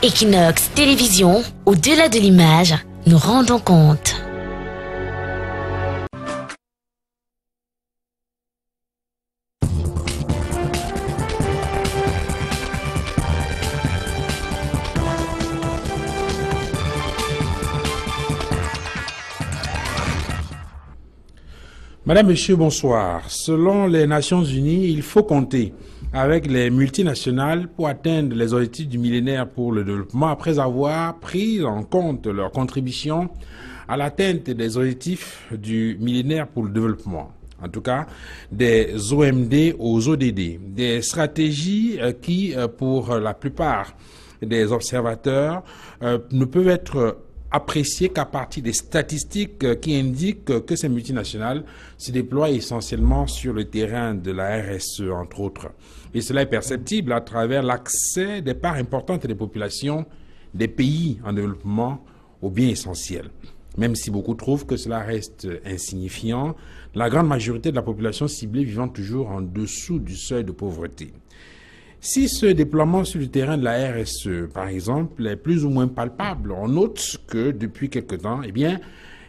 Equinox Télévision, au-delà de l'image, nous rendons compte. Madame, Monsieur, bonsoir. Selon les Nations Unies, il faut compter avec les multinationales pour atteindre les objectifs du millénaire pour le développement après avoir pris en compte leur contribution à l'atteinte des objectifs du millénaire pour le développement. En tout cas, des OMD aux ODD, des stratégies qui, pour la plupart des observateurs, ne peuvent être apprécié qu'à partir des statistiques qui indiquent que ces multinationales se déploient essentiellement sur le terrain de la RSE, entre autres. Et cela est perceptible à travers l'accès des parts importantes des populations des pays en développement aux biens essentiels. Même si beaucoup trouvent que cela reste insignifiant, la grande majorité de la population ciblée vivant toujours en dessous du seuil de pauvreté. Si ce déploiement sur le terrain de la RSE, par exemple, est plus ou moins palpable, on note que depuis quelque temps,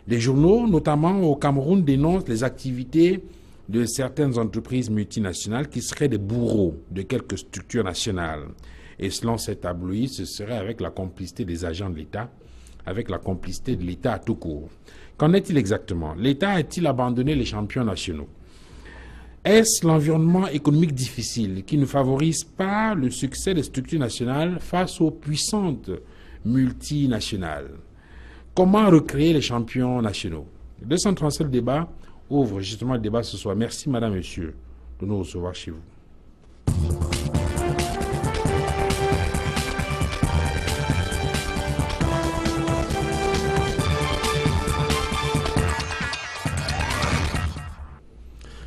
des journaux, notamment au Cameroun, dénoncent les activités de certaines entreprises multinationales qui seraient des bourreaux de quelques structures nationales. Et selon ces tabloïds, ce serait avec la complicité des agents de l'État, avec la complicité de l'État à tout court. Qu'en est-il exactement? L'État a-t-il abandonné les champions nationaux? Est-ce l'environnement économique difficile qui ne favorise pas le succès des structures nationales face aux puissantes multinationales? Comment recréer les champions nationaux? Le 237 débat ouvre justement le débat ce soir. Merci Madame, Monsieur de nous recevoir chez vous.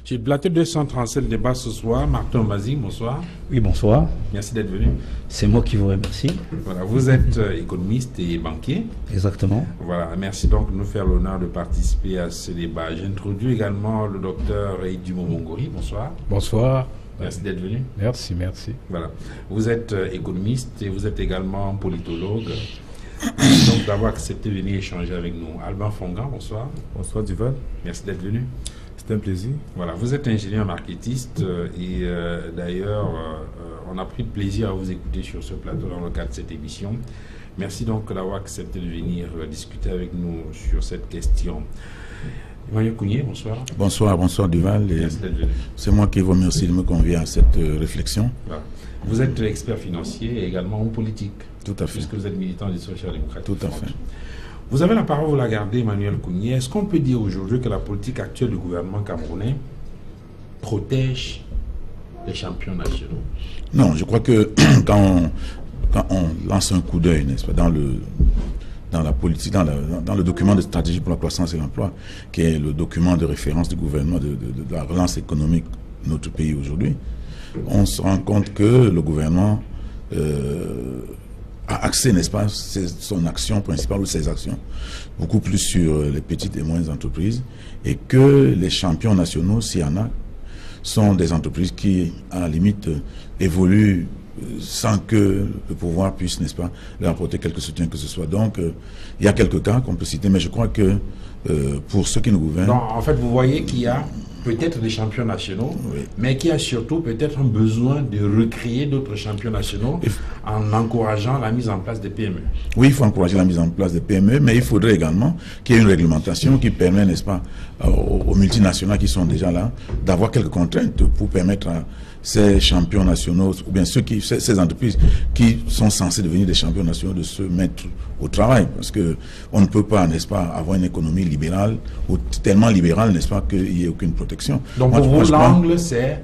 J'ai le plateau 237 débat ce soir. Martin Mazi, bonsoir. Oui, bonsoir. Merci d'être venu. C'est moi qui vous remercie. Voilà, vous êtes économiste et banquier. Exactement. Voilà, merci donc de nous faire l'honneur de participer à ce débat. J'introduis également le docteur Eidimo Mongori. Bonsoir. Bonsoir. Merci d'être venu. Merci, merci. Voilà, vous êtes économiste et vous êtes également politologue. Merci donc d'avoir accepté de venir échanger avec nous. Alban Fongan, bonsoir. Bonsoir Duval. Merci d'être venu. C'est un plaisir. Voilà, vous êtes ingénieur marketiste et d'ailleurs, on a pris plaisir à vous écouter sur ce plateau dans le cadre de cette émission. Merci donc d'avoir accepté de venir discuter avec nous sur cette question. Emmanuel Kounié, bonsoir. Bonsoir Duval. Merci d'être venu. C'est moi qui vous remercie de me convier à cette réflexion. Voilà. Vous êtes expert financier et également homme politique. Tout à fait. Puisque vous êtes militant du social-démocrate. Tout à fait. Vous avez la parole, vous la gardez, Emmanuel Kounié. Est-ce qu'on peut dire aujourd'hui que la politique actuelle du gouvernement camerounais protège les champions nationaux? Non, je crois que quand on lance un coup d'œil, n'est-ce pas, dans la politique, dans le document de stratégie pour la croissance et l'emploi, qui est le document de référence du gouvernement de la relance économique de notre pays aujourd'hui, on se rend compte que le gouvernement a axé, n'est-ce pas, son action principale ou ses actions beaucoup plus sur les petites et moyennes entreprises, et que les champions nationaux, s'il y en a, sont des entreprises qui, à la limite, évoluent sans que le pouvoir puisse, n'est-ce pas, leur apporter quelques soutiens que ce soit. Donc, il y a quelques cas qu'on peut citer, mais je crois que pour ceux qui nous gouvernent... Non, en fait, vous voyez qu'il y a peut-être des champions nationaux, oui, mais qu'il y a surtout peut-être un besoin de recréer d'autres champions nationaux en encourageant la mise en place des PME. Oui, il faut encourager la mise en place des PME, mais il faudrait également qu'il y ait une réglementation qui permet, n'est-ce pas, aux multinationales qui sont déjà là, d'avoir quelques contraintes pour permettre à ces champions nationaux, ou bien ces entreprises qui sont censées devenir des champions nationaux, de se mettre au travail. Parce que on ne peut pas, n'est-ce pas, avoir une économie libérale, ou tellement libérale, n'est-ce pas, qu'il n'y ait aucune protection. Donc pour vous, l'angle, c'est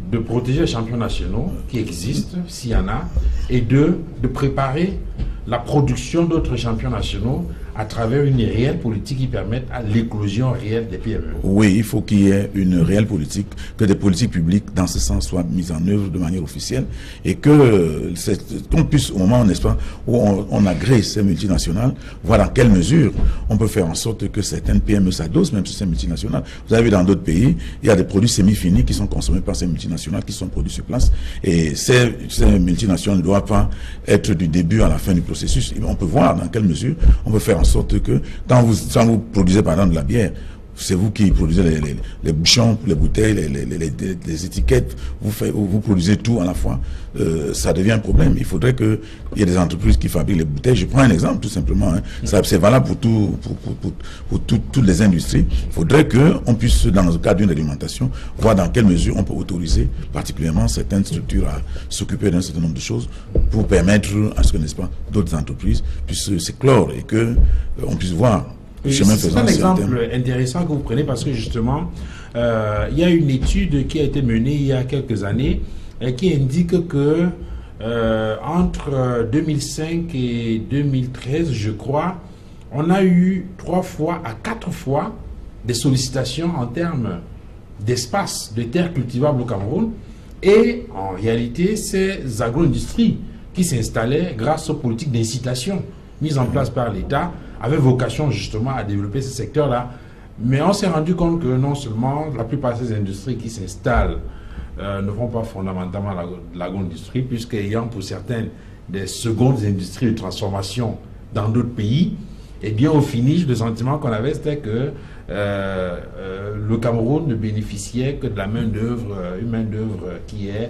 de protéger les champions nationaux qui existent, s'il y en a, et de préparer la production d'autres champions nationaux à travers une réelle politique qui permette à l'éclosion réelle des PME. Oui, il faut qu'il y ait une réelle politique, que des politiques publiques dans ce sens soient mises en œuvre de manière officielle et que qu'on puisse, au moment, n'est-ce pas, où on agrée ces multinationales, voir dans quelle mesure on peut faire en sorte que certaines PME s'adossent même sur ces multinationales. Vous avez vu dans d'autres pays, il y a des produits semi-finis qui sont consommés par ces multinationales, qui sont produits sur place, et ces multinationales ne doivent pas être du début à la fin du processus. On peut voir dans quelle mesure on peut faire en sorte que quand vous produisez par exemple de la bière, c'est vous qui produisez les bouchons, les bouteilles, les étiquettes, vous produisez tout à la fois, ça devient un problème. Il faudrait qu'il y ait des entreprises qui fabriquent les bouteilles. Je prends un exemple tout simplement, hein. C'est valable pour toutes les industries. Il faudrait qu'on puisse, dans le cadre d'une réglementation, voir dans quelle mesure on peut autoriser particulièrement certaines structures à s'occuper d'un certain nombre de choses pour permettre à ce que, n'est-ce pas, d'autres entreprises puissent s'éclore et qu'on puisse voir. C'est un exemple intéressant que vous prenez parce que justement, il y a une étude qui a été menée il y a quelques années qui indique que entre 2005 et 2013, je crois, on a eu 3 fois à 4 fois des sollicitations en termes d'espace, de terres cultivables au Cameroun. Et en réalité, ces agro-industries qui s'installaient grâce aux politiques d'incitation mises en place par l'État avait vocation justement à développer ce secteur-là. Mais on s'est rendu compte que non seulement la plupart de ces industries qui s'installent ne font pas fondamentalement l'agro-industrie, puisqu'ayant pour certaines des secondes industries de transformation dans d'autres pays, et bien au finish, le sentiment qu'on avait, c'était que le Cameroun ne bénéficiait que de la main-d'œuvre, une main-d'œuvre qui est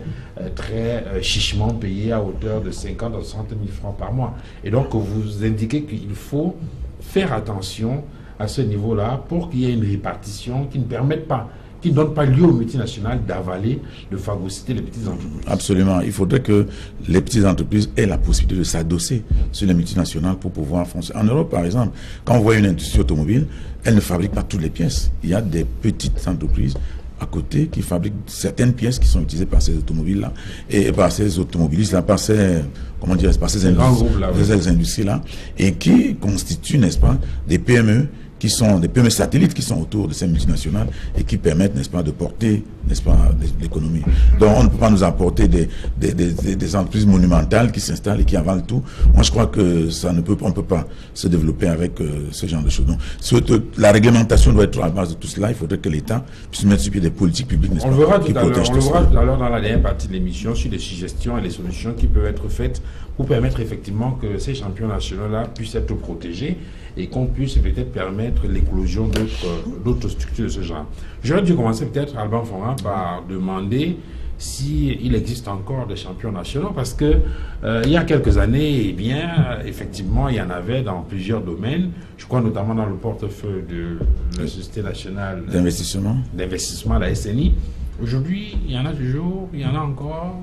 très chichement payée à hauteur de 50 à 60 000 francs par mois. Et donc, vous indiquez qu'il faut faire attention à ce niveau-là pour qu'il y ait une répartition qui ne permette pas, qui ne donne pas lieu aux multinationales d'avaler, de phagocyter les petites entreprises. Absolument. Il faudrait que les petites entreprises aient la possibilité de s'adosser sur les multinationales pour pouvoir foncer. En Europe, par exemple, quand on voit une industrie automobile, elle ne fabrique pas toutes les pièces. Il y a des petites entreprises à côté qui fabriquent certaines pièces qui sont utilisées par ces automobiles-là et par ces automobilistes-là, par ces, comment dire, par ces industries-là, et qui constituent, n'est-ce pas, des PME qui sont des PME satellites qui sont autour de ces multinationales et qui permettent, n'est-ce pas, de porter, n'est-ce pas, l'économie. Donc on ne peut pas nous apporter des entreprises monumentales qui s'installent et qui avalent tout. Moi je crois que on ne peut pas se développer avec ce genre de choses. Donc la réglementation doit être à la base de tout cela. Il faudrait que l'État puisse mettre sur pied des politiques publiques, n'est-ce pas, on le verra tout à l'heure dans la dernière partie de l'émission sur les suggestions et les solutions qui peuvent être faites pour permettre effectivement que ces champions nationaux-là puissent être protégés et qu'on puisse peut-être permettre l'éclosion d'autres structures de ce genre. J'aurais dû commencer peut-être, Alban Fonran, par demander s'il existe encore des champions nationaux, parce que il y a quelques années, eh bien, effectivement, il y en avait dans plusieurs domaines. Je crois notamment dans le portefeuille de la Société nationale d'investissement, la SNI. Aujourd'hui, il y en a toujours, il y en a encore.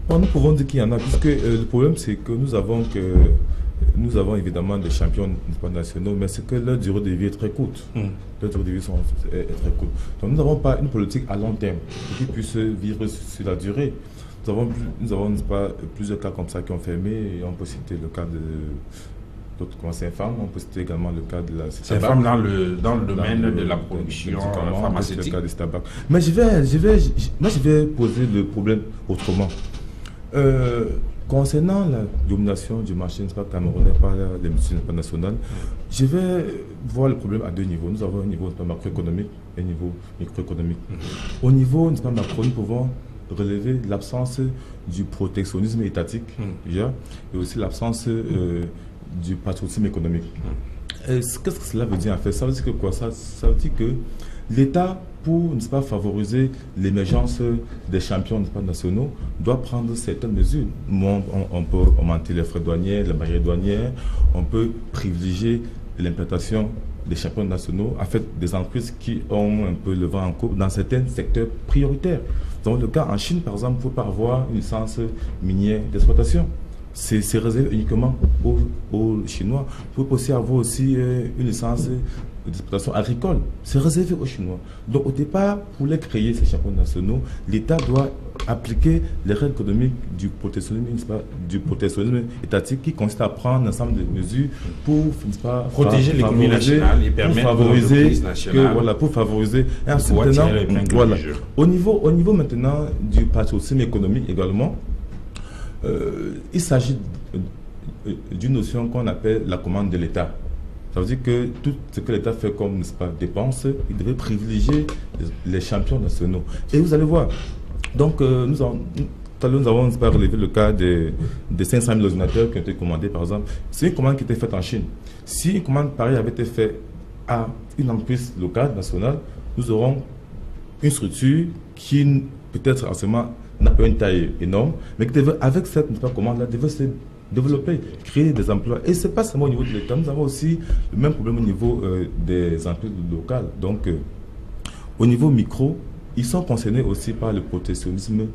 Bon, nous pouvons dire qu'il y en a, puisque le problème, c'est que nous avons évidemment des champions nationaux, mais c'est que leur durée de vie est très courte. Leur durée de vie est très courte. Donc nous n'avons pas une politique à long terme qui puisse vivre sur la durée. Nous avons pas, plusieurs cas comme ça qui ont fermé, et on peut citer le cas de d'autres comme Saint-Femme, on peut citer également le cas de la Saint-Femme dans le domaine de la production pharmaceutique. Le cas de Stabac. Mais je vais poser le problème autrement. Concernant la domination du marché camerounais par les multinationales nationales, je vais voir le problème à deux niveaux. Nous avons un niveau macroéconomique et un niveau microéconomique. Au niveau macro, nous pouvons relever l'absence du protectionnisme étatique déjà, et aussi l'absence du patriotisme économique. Qu'est-ce que cela veut dire en fait? Ça veut dire que quoi? Ça veut dire que l'État, pour ne pas favoriser l'émergence des champions nationaux, doit prendre certaines mesures. On peut augmenter les frais douaniers, les barrières douanières, on peut privilégier l'implantation des champions nationaux, en fait des entreprises qui ont un peu le vent en coupe dans certains secteurs prioritaires. Dans le cas en Chine, par exemple, il ne faut pas avoir une licence minière d'exploitation. C'est réservé uniquement aux Chinois. Il faut aussi avoir aussi une licence d'exploitation agricole. C'est réservé aux Chinois. Donc au départ, pour les créer, ces champions nationaux, l'État doit appliquer les règles économiques du protectionnisme étatique qui consiste à prendre un ensemble de mesures pour protéger l'économie nationale et permettre pour favoriser. Et ensuite, maintenant, au niveau maintenant du patriotisme économique également, il s'agit d'une notion qu'on appelle la commande de l'État. Ça veut dire que tout ce que l'État fait comme dépenses, il devait privilégier les champions nationaux. Et vous allez voir, donc nous avons relevé le cas des 500 000 ordinateurs qui ont été commandés, par exemple. C'est une commande qui était faite en Chine. Si une commande pareille avait été faite à une entreprise locale, nationale, nous aurons une structure qui peut-être en ce moment n'a pas une taille énorme, mais qui devait, avec cette commande-là, devait se développer, créer des emplois. Et ce n'est pas seulement au niveau de l'État, nous avons aussi le même problème au niveau des entreprises locales. Donc, au niveau micro, ils sont concernés aussi par le protectionnisme,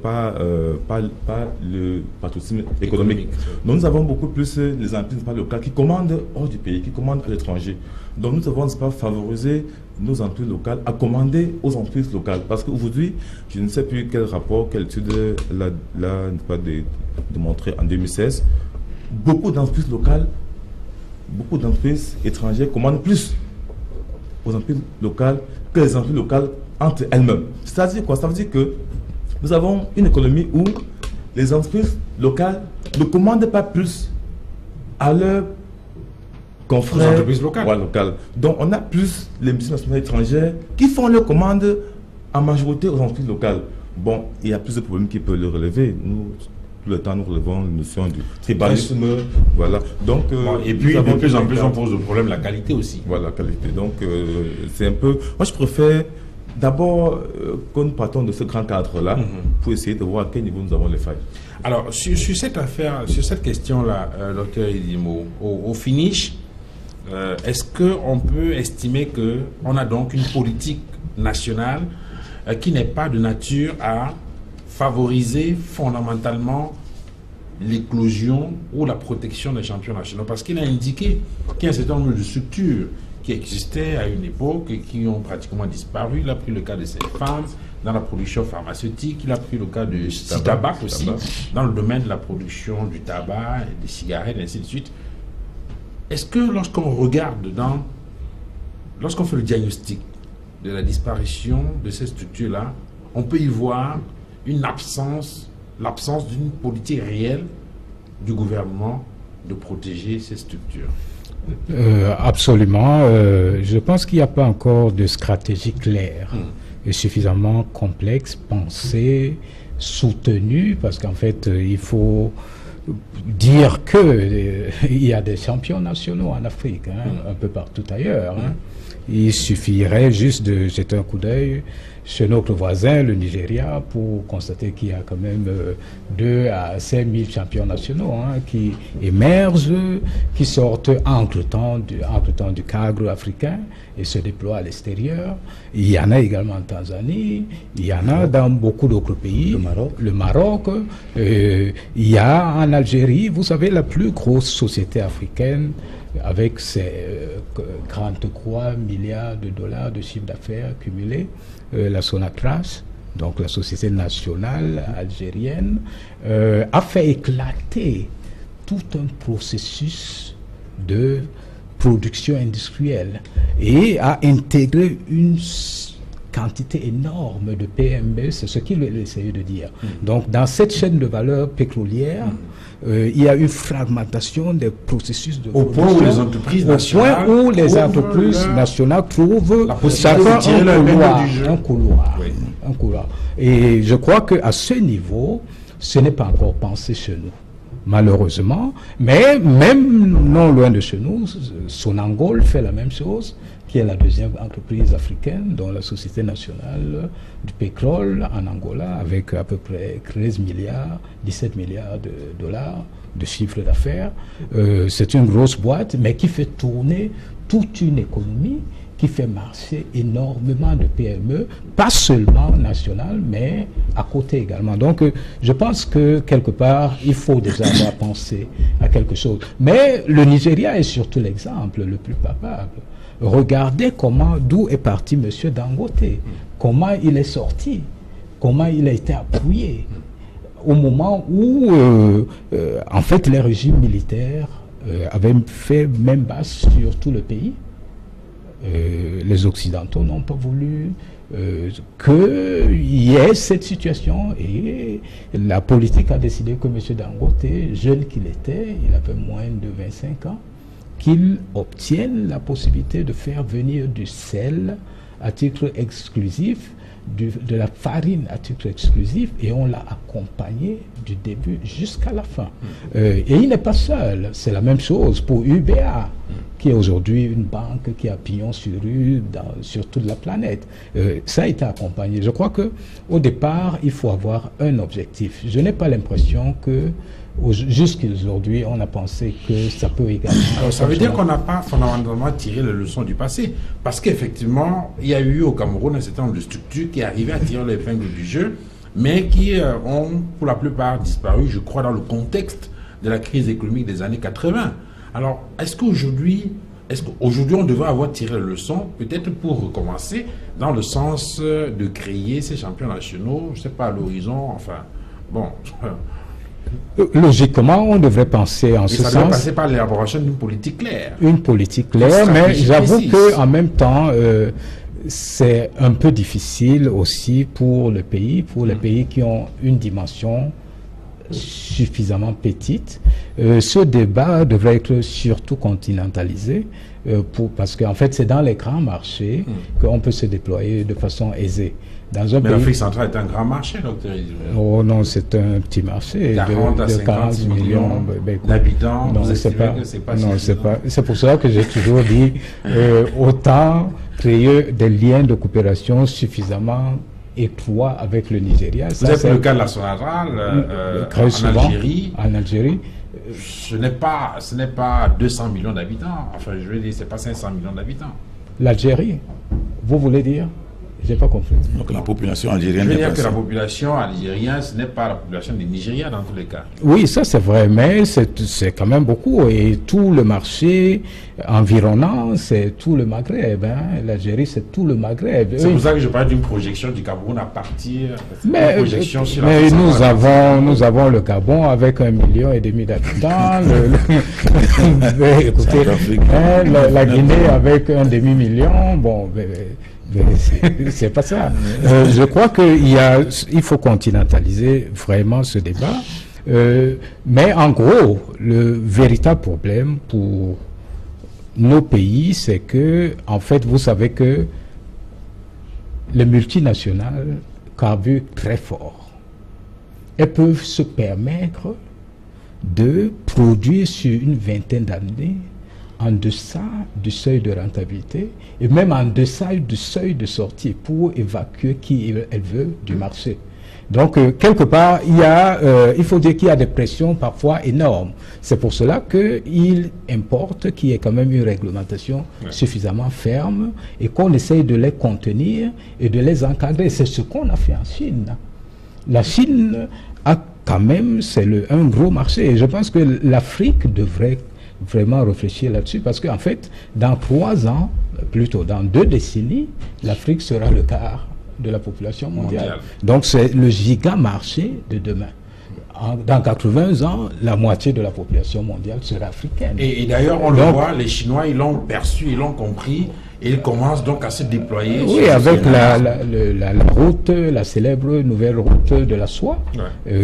par le patriotisme économique. Donc, nous avons beaucoup plus les entreprises locales qui commandent hors du pays, qui commandent à l'étranger. Donc, nous devons pas favoriser nos entreprises locales à commander aux entreprises locales. Parce qu'aujourd'hui, je ne sais plus quel rapport, quelle étude l'a démontré en 2016, beaucoup d'entreprises locales, beaucoup d'entreprises étrangères commandent plus aux entreprises locales que les entreprises locales entre elles-mêmes. C'est-à-dire quoi? Ça veut dire que nous avons une économie où les entreprises locales ne commandent pas plus à leurs confrères entreprises locales. Donc on a plus les multinationales étrangères qui font leurs commandes en majorité aux entreprises locales. Bon, il y a plus de problèmes qui peuvent le relever. Nous, tout le temps, nous relevons la notion du tribalisme. Voilà. Donc, et puis, de plus en plus, on pose le problème de la qualité aussi. Voilà, la qualité. Donc, c'est un peu... Moi, je préfère d'abord que nous partons de ce grand cadre-là pour essayer de voir à quel niveau nous avons les failles. Alors, sur cette affaire, sur cette question-là, docteur Idimo, au finish, est-ce qu'on peut estimer qu'on a donc une politique nationale qui n'est pas de nature à favoriser fondamentalement l'éclosion ou la protection des champions nationaux? Parce qu'il a indiqué qu'il y a un certain nombre de structures qui existaient à une époque et qui ont pratiquement disparu. Il a pris le cas de ces femmes dans la production pharmaceutique, il a pris le cas de Citabac aussi, dans le domaine de la production du tabac, des cigarettes, et ainsi de suite. Est-ce que lorsqu'on regarde lorsqu'on fait le diagnostic de la disparition de ces structures-là, on peut y voir l'absence d'une politique réelle du gouvernement de protéger ces structures? Absolument. Je pense qu'il n'y a pas encore de stratégie claire et suffisamment complexe, pensée, soutenue, parce qu'en fait, il faut dire qu'il y a des champions nationaux en Afrique, un peu partout ailleurs. Il suffirait juste de jeter un coup d'œil chez notre voisin, le Nigeria, pour constater qu'il y a quand même 2 à 5 000 champions nationaux qui émergent, qui sortent entre-temps du cadre africain et se déploient à l'extérieur. Il y en a également en Tanzanie, il y en a dans beaucoup d'autres pays. Le Maroc, il y a en Algérie, vous savez, la plus grosse société africaine avec ses 43 milliards de dollars de chiffre d'affaires cumulé, la Sonatras, donc la société nationale algérienne, a fait éclater tout un processus de production industrielle et a intégré une quantité énorme de PME, c'est ce qu'il essayait de dire. Donc dans cette chaîne de valeur pétrolière, il y a une fragmentation des processus de production. Au point où les entreprises nationales trouvent la possibilité de un couloir. Et je crois qu'à ce niveau, ce n'est pas encore pensé chez nous, malheureusement. Mais même non loin de chez nous, Sonangol fait la même chose, qui est la deuxième entreprise africaine, dont la Société nationale du pétrole en Angola, avec à peu près 17 milliards de dollars de chiffre d'affaires. C'est une grosse boîte, mais qui fait tourner toute une économie qui fait marcher énormément de PME, pas seulement nationales, mais à côté également. Donc, je pense que quelque part, il faut déjà avoir pensé à quelque chose. Mais le Nigeria est surtout l'exemple le plus palpable. Regardez d'où est parti M. Dangote, comment il est sorti, comment il a été appuyé, au moment où, en fait, les régimes militaires avaient fait même base sur tout le pays. Les Occidentaux n'ont pas voulu qu'il y ait cette situation et la politique a décidé que M. Dangote, jeune qu'il était, il avait moins de 25 ans, qu'il obtienne la possibilité de faire venir du sel à titre exclusif, de la farine à titre exclusif, et on l'a accompagné du début jusqu'à la fin. Et il n'est pas seul, c'est la même chose pour UBA, qui est aujourd'hui une banque qui a pignon sur rue sur toute la planète. Ça a été accompagné. Je crois qu'au départ, il faut avoir un objectif. Je n'ai pas l'impression que jusqu'aujourd'hui, on a pensé que ça peut également... Alors, ça veut dire qu'on n'a pas fondamentalement tiré les leçons du passé. Parce qu'effectivement, il y a eu au Cameroun un certain nombre de structures qui arrivaient à tirer l'épingle du jeu, mais qui ont pour la plupart disparu, je crois, dans le contexte de la crise économique des années 80. Alors, est-ce qu'aujourd'hui, on devrait avoir tiré les leçons, peut-être pour recommencer, dans le sens de créer ces champions nationaux, je ne sais pas, à l'horizon, enfin, bon... Logiquement, on devrait penser en ce sens. Ça doit passer par l'élaboration d'une politique claire. Une politique claire, mais j'avoue qu'en même temps, c'est un peu difficile aussi pour le pays, pour les pays qui ont une dimension suffisamment petite. Ce débat devrait être surtout continentalisé, parce qu'en fait, c'est dans les grands marchés qu'on peut se déployer de façon aisée. Mais l'Afrique centrale est un grand marché, docteur. Oh non, c'est un petit marché 40 à 50 millions d'habitants. Non, c'est pour ça que j'ai toujours dit autant créer des liens de coopération suffisamment étroits avec le Nigeria. C'est le cas de la Sonatral en Algérie. Ce n'est pas 200 millions d'habitants. Enfin, je veux dire, c'est pas 500 millions d'habitants. L'Algérie, vous voulez dire? J'ai pas compris. Donc la population algérienne... Je veux dire que la population algérienne, ce n'est pas la population du Nigeria dans tous les cas. Oui, ça c'est vrai, mais c'est quand même beaucoup. Et tout le marché environnant, c'est tout le Maghreb. Hein. L'Algérie, c'est tout le Maghreb. C'est pour ça que je parle d'une projection du Cameroun à partir... Mais nous avons le Gabon avec 1,5 million d'habitants. Écoutez, la Guinée avec 1 demi-million. Bon... c'est pas ça. Je crois qu'il faut continentaliser vraiment ce débat. Mais en gros, le véritable problème pour nos pays, c'est que, en fait, vous savez que les multinationales carburent très fort. Elles peuvent se permettre de produire sur une vingtaine d'années en deçà du seuil de rentabilité et même en deçà du seuil de sortie pour évacuer qui elle veut du marché. Donc, quelque part, il faut dire qu'il y a des pressions parfois énormes. C'est pour cela qu'il importe qu'il y ait quand même une réglementation suffisamment ferme et qu'on essaye de les contenir et de les encadrer. C'est ce qu'on a fait en Chine. La Chine a quand même, un gros marché. Et je pense que l'Afrique devrait vraiment réfléchir là-dessus, parce qu'en fait, dans 3 ans, plutôt dans 2 décennies, l'Afrique sera le quart de la population mondiale. Donc c'est le giga-marché de demain. Dans 80 ans, la moitié de la population mondiale sera africaine. Et d'ailleurs, on le voit, les Chinois, ils l'ont perçu, ils l'ont compris, et ils commencent donc à se déployer. Oui, avec la route, la célèbre nouvelle route de la soie,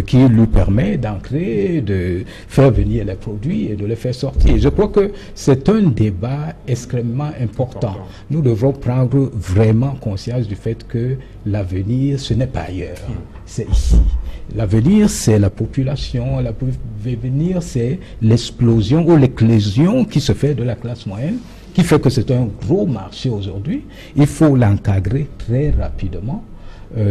qui lui permet d'ancrer, de faire venir les produits et de les faire sortir. Je crois que c'est un débat extrêmement important. Nous devrons prendre vraiment conscience du fait que l'avenir, ce n'est pas ailleurs, c'est ici. L'avenir, c'est la population. L'avenir, c'est l'explosion ou l'éclosion qui se fait de la classe moyenne, qui fait que c'est un gros marché aujourd'hui. Il faut l'encadrer très rapidement.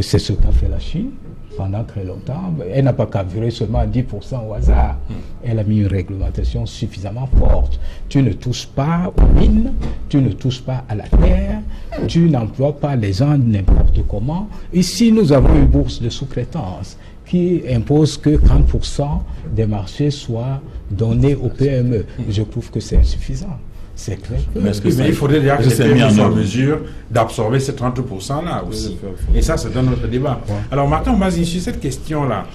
C'est ce qu'a fait la Chine. pendant très longtemps. Elle n'a pas carburé seulement à 10% au hasard. Elle a mis une réglementation suffisamment forte. Tu ne touches pas aux mines, tu ne touches pas à la terre, tu n'emploies pas les gens n'importe comment. Ici, nous avons une bourse de sous-traitance qui impose que 30% des marchés soient donnés aux PME. Je trouve que c'est insuffisant. C'est clair. Mais il faudrait dire que les PME soient en mesure d'absorber ces 30%-là aussi. Et ça, c'est dans notre débat. Ouais. Alors, Martin Ombazin, sur cette question-là,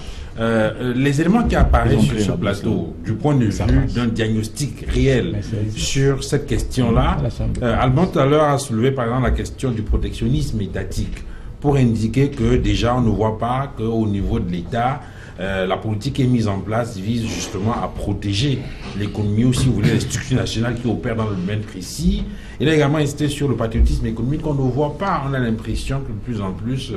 les éléments qui apparaissent sur ce plateau, du point de vue d'un diagnostic réel sur cette question-là, Alban tout à l'heure a soulevé par exemple la question du protectionnisme étatique, pour indiquer que déjà on ne voit pas qu'au niveau de l'État, la politique qui est mise en place vise justement à protéger l'économie ou, si vous voulez, les structures nationales qui opèrent dans le domaine précis. Il a également insisté sur le patriotisme économique qu'on ne voit pas. On a l'impression que de plus en plus,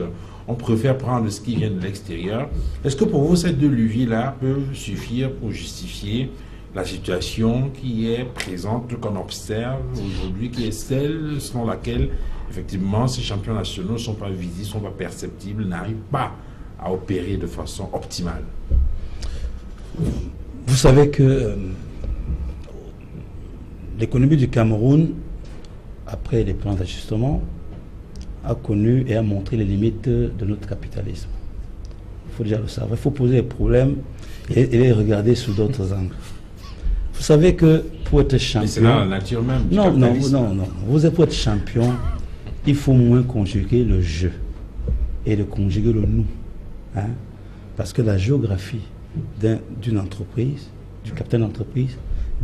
on préfère prendre ce qui vient de l'extérieur. Est-ce que pour vous, ces deux leviers-là peuvent suffire pour justifier la situation qui est présente, qu'on observe aujourd'hui, qui est celle selon laquelle, effectivement, ces champions nationaux ne sont pas visibles, ne sont pas perceptibles, n'arrivent pas à opérer de façon optimale? Vous savez que l'économie du Cameroun, après les plans d'ajustement, a connu et a montré les limites de notre capitalisme. Il faut déjà le savoir. Il faut poser les problèmes et les regarder sous d'autres angles. Vous savez que pour être champion... Mais c'est dans la nature même du capitalisme. Non. Vous êtes pour être champion, il faut moins conjuguer le je et de conjuguer le nous. Hein? Parce que la géographie d'une entreprise, du capitaine d'entreprise,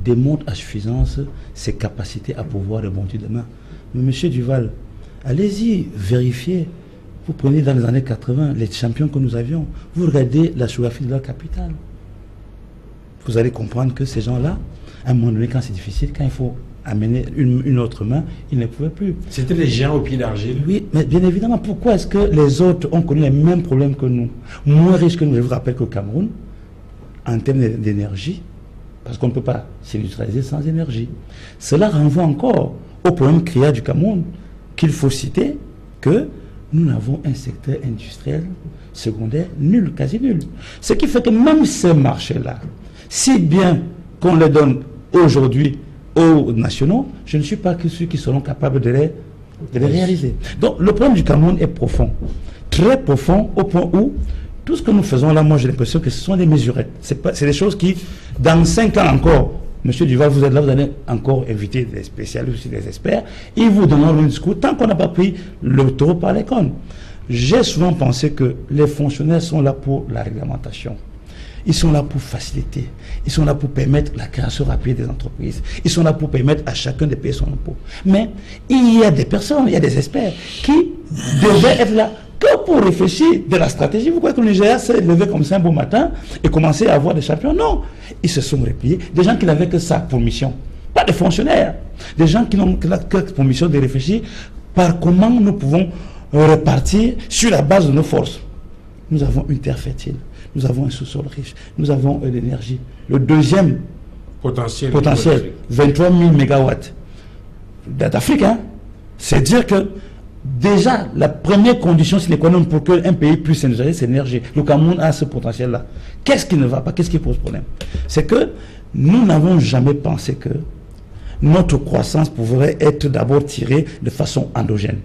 démontre à suffisance ses capacités à pouvoir rebondir demain. Mais monsieur Duval, allez-y, vérifiez. Vous prenez dans les années 80 les champions que nous avions, vous regardez la géographie de leur capitale. Vous allez comprendre que ces gens-là, à un moment donné, quand c'est difficile, quand il faut amener une autre main, ils ne pouvaient plus. C'était les géants au pied d'argile. Oui, mais bien évidemment, pourquoi est-ce que les autres ont connu les mêmes problèmes que nous, moins riches que nous? Je vous rappelle qu'au Cameroun, en termes d'énergie, parce qu'on ne peut pas s'industrialiser sans énergie, cela renvoie encore au problème criard du Cameroun, qu'il faut citer, que nous n'avons un secteur industriel secondaire nul, quasi nul. Ce qui fait que même ces marchés-là, si bien qu'on les donne aujourd'hui aux nationaux, je ne suis pas que ceux qui seront capables de les réaliser. Donc le problème du Cameroun est profond, très profond, au point où tout ce que nous faisons là, moi j'ai l'impression que ce sont des mesurettes. C'est des choses qui, dans 5 ans encore, monsieur Duval, vous êtes là, vous allez encore inviter des spécialistes, des experts, ils vous donneront le discours tant qu'on n'a pas pris le taureau par les cornes. J'ai souvent pensé que les fonctionnaires sont là pour la réglementation. Ils sont là pour faciliter. Ils sont là pour permettre la création rapide des entreprises. Ils sont là pour permettre à chacun de payer son impôt. Mais il y a des personnes, il y a des experts qui devaient être là que pour réfléchir de la stratégie. Vous croyez que le Nigeria s'est levé comme ça un beau matin et commencé à avoir des champions? Non. Ils se sont repliés. Des gens qui n'avaient que ça pour mission. Pas des fonctionnaires. Des gens qui n'ont que pour mission de réfléchir par comment nous pouvons repartir sur la base de nos forces. Nous avons une terre fertile. Nous avons un sous-sol riche, nous avons l'énergie. Le deuxième potentiel 23 000 mégawatts d'Afrique, hein, c'est dire que déjà la première condition sine qua non pour qu'un pays puisse s'industrialiser, c'est l'énergie. Le Cameroun a ce potentiel-là. Qu'est-ce qui ne va pas? Qu'est-ce qui pose problème? C'est que nous n'avons jamais pensé que notre croissance pourrait être d'abord tirée de façon endogène.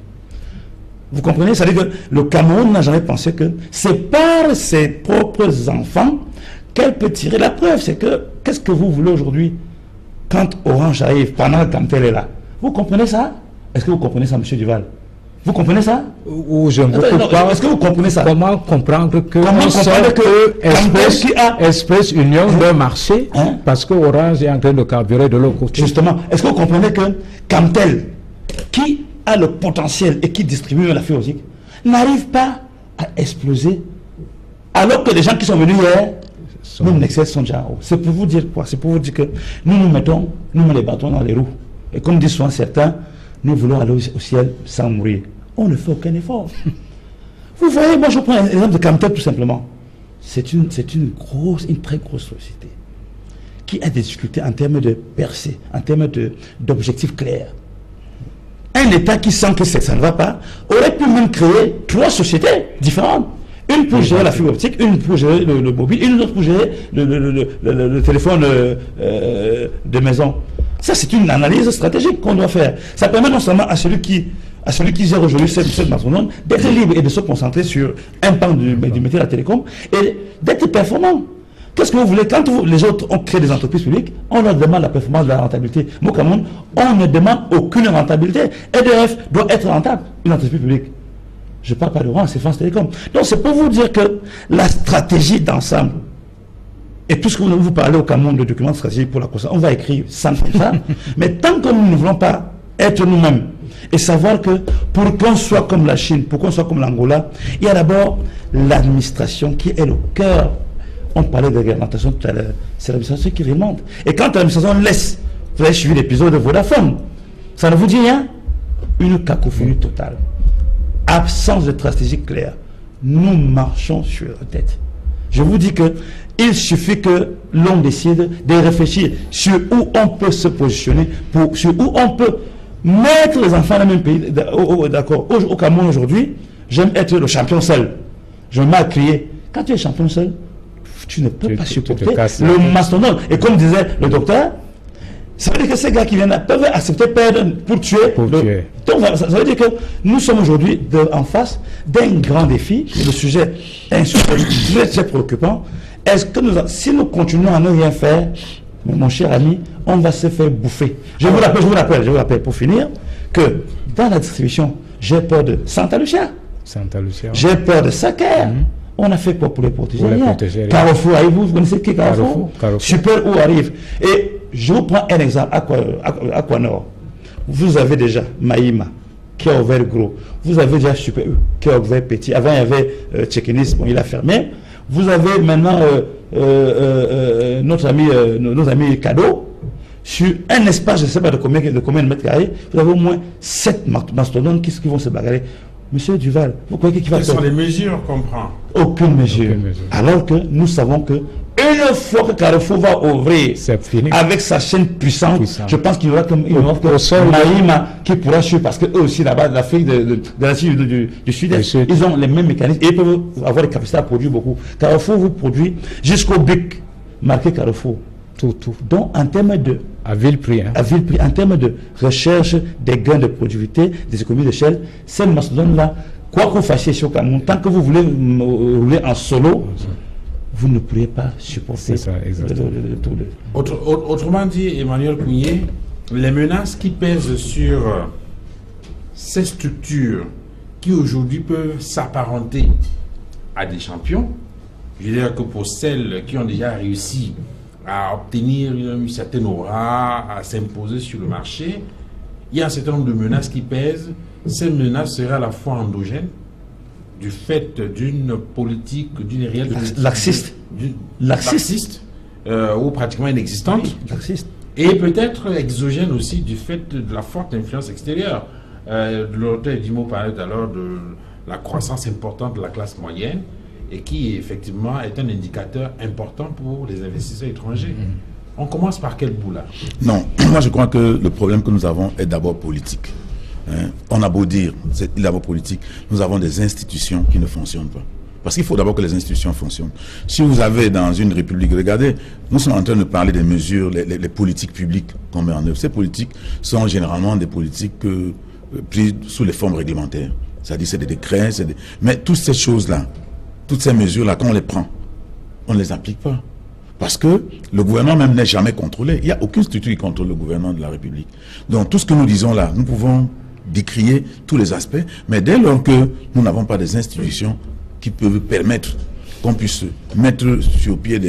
Vous comprenez? C'est-à-dire que le Cameroun n'a jamais pensé que c'est par ses propres enfants qu'elle peut tirer la preuve. C'est que, qu'est-ce que vous voulez aujourd'hui quand Orange arrive, pendant que Camtel est là? Vous comprenez ça? Est-ce que vous comprenez ça, M. Duval? Vous comprenez ça? Ou je ne comprends pas. Est-ce que vous comprenez ça? Comment comprendre que Express Union d'un marché, hein? Parce que Orange est en train de carburer de l'autre côté. Justement, est-ce que vous comprenez que Camtel, qui a le potentiel et qui distribue la fibre, n'arrive pas à exploser, alors que les gens qui sont venus hier, nous Nexel sont déjà en haut. C'est pour vous dire quoi? C'est pour vous dire que nous mettons les bâtons dans les roues. Et comme disent souvent certains, nous voulons aller au ciel sans mourir. On ne fait aucun effort. Vous voyez, moi je prends l'exemple de Camtel tout simplement. C'est une très grosse société qui a des difficultés en termes de percée, en termes d'objectifs clairs. Un État qui sent que ça ne va pas aurait pu même créer 3 sociétés différentes Une pour gérer la fibre optique, une pour gérer le mobile, une autre pour gérer le téléphone de maison. Ça, c'est une analyse stratégique qu'on doit faire. Ça permet non seulement à celui qui gère aujourd'hui cette mastodonte d'être libre et de se concentrer sur un pan du métier de la télécom et d'être performant. Qu'est-ce que vous voulez? Quand les autres ont créé des entreprises publiques, on leur demande la performance de la rentabilité. Au Cameroun, on ne demande aucune rentabilité. EDF doit être rentable, une entreprise publique. Je ne parle pas de rang, c'est France Télécom. Donc c'est pour vous dire que la stratégie d'ensemble, et puisque vous parlez au Cameroun de documents stratégiques pour la croissance, on va écrire ça comme ça, mais tant que nous ne voulons pas être nous-mêmes et savoir que pour qu'on soit comme la Chine, pour qu'on soit comme l'Angola, il y a d'abord l'administration qui est le cœur. On parlait de réglementation tout à l'heure, c'est l'administration qui remonte. Et quand l'administration laisse, vous avez suivi l'épisode de Vodafone, ça ne vous dit rien? Une cacophonie totale. Absence de stratégie claire. Nous marchons sur la tête. Je vous dis que il suffit que l'on décide de réfléchir sur où on peut se positionner, sur où on peut mettre les enfants dans le même pays. D'accord. Au Cameroun aujourd'hui, j'aime être le champion seul. Je mets à crier. Quand tu es champion seul, tu ne peux pas supporter le mastodonte. Et comme disait le docteur, ça veut dire que ces gars qui viennent là peuvent accepter perdre pour tuer. Donc, ça veut dire que nous sommes aujourd'hui en face d'un grand défi. Le sujet est un sujet très préoccupant. Est-ce que si nous continuons à ne rien faire, mon cher ami, on va se faire bouffer. Je vous rappelle pour finir, que dans la distribution, j'ai peur de Santa Lucia. J'ai peur de Saker. On a fait quoi pour les protéger? Carrefour arrive, vous connaissez qui Carrefour? Super où arrive. Et je vous prends un exemple, Aquanor. Vous avez déjà Maïma, qui a ouvert gros. Vous avez déjà Super U, qui a ouvert petit. Avant, il y avait Tchekinis, bon, il a fermé. Vous avez maintenant notre ami Cadeau. Sur un espace, je ne sais pas de combien de mètres carrés, vous avez au moins 7 mastodontes qui vont se bagarrer. Monsieur Duval, vous croyez qu'il va faire? Quelles sont les mesures qu'on prend? Aucune mesure. Alors que nous savons que une fois que Carrefour va ouvrir avec sa chaîne puissante, je pense qu'il y aura comme Maïma qui pourra suivre, parce qu'eux aussi là-bas, l'Afrique de l'Asie du Sud-Est, ils ont les mêmes mécanismes et ils peuvent avoir les capacités à produire beaucoup. Carrefour vous produit jusqu'au BIC, marqué Carrefour. Tout. Donc en termes de à vil prix, en termes de recherche des gains de productivité, des économies d'échelle, ces mastodontes-là, quoi que vous fassiez sur Cameroun, tant que vous voulez rouler en solo, vous ne pourriez pas supporter. C'est ça, exactement. Autrement dit, Emmanuel Kounié, les menaces qui pèsent sur ces structures qui aujourd'hui peuvent s'apparenter à des champions, je veux dire que pour celles qui ont déjà réussi à obtenir une certaine aura, à s'imposer sur le marché, il y a un certain nombre de menaces qui pèsent. Ces menaces seraient à la fois endogènes, du fait d'une politique, d'une réelle laxiste, ou pratiquement inexistante, et peut-être exogène aussi du fait de la forte influence extérieure. L'auteur Dimo parlait tout à l'heure de la croissance importante de la classe moyenne, et qui effectivement est un indicateur important pour les investisseurs étrangers. On commence par quel bout là? Non, moi je crois que le problème que nous avons est d'abord politique. On a beau dire, c'est d'abord politique, nous avons des institutions qui ne fonctionnent pas. Parce qu'il faut d'abord que les institutions fonctionnent. Si vous avez dans une république, regardez, nous sommes en train de parler des mesures, les politiques publiques qu'on met en œuvre. Ces politiques sont généralement des politiques prises sous les formes réglementaires. C'est-à-dire c'est des décrets, mais toutes ces choses-là, toutes ces mesures-là, quand on les prend, on ne les applique pas. Parce que le gouvernement même n'est jamais contrôlé. Il n'y a aucune structure qui contrôle le gouvernement de la République. Donc tout ce que nous disons là, nous pouvons décrier tous les aspects, mais dès lors que nous n'avons pas des institutions qui peuvent permettre qu'on puisse mettre sur pied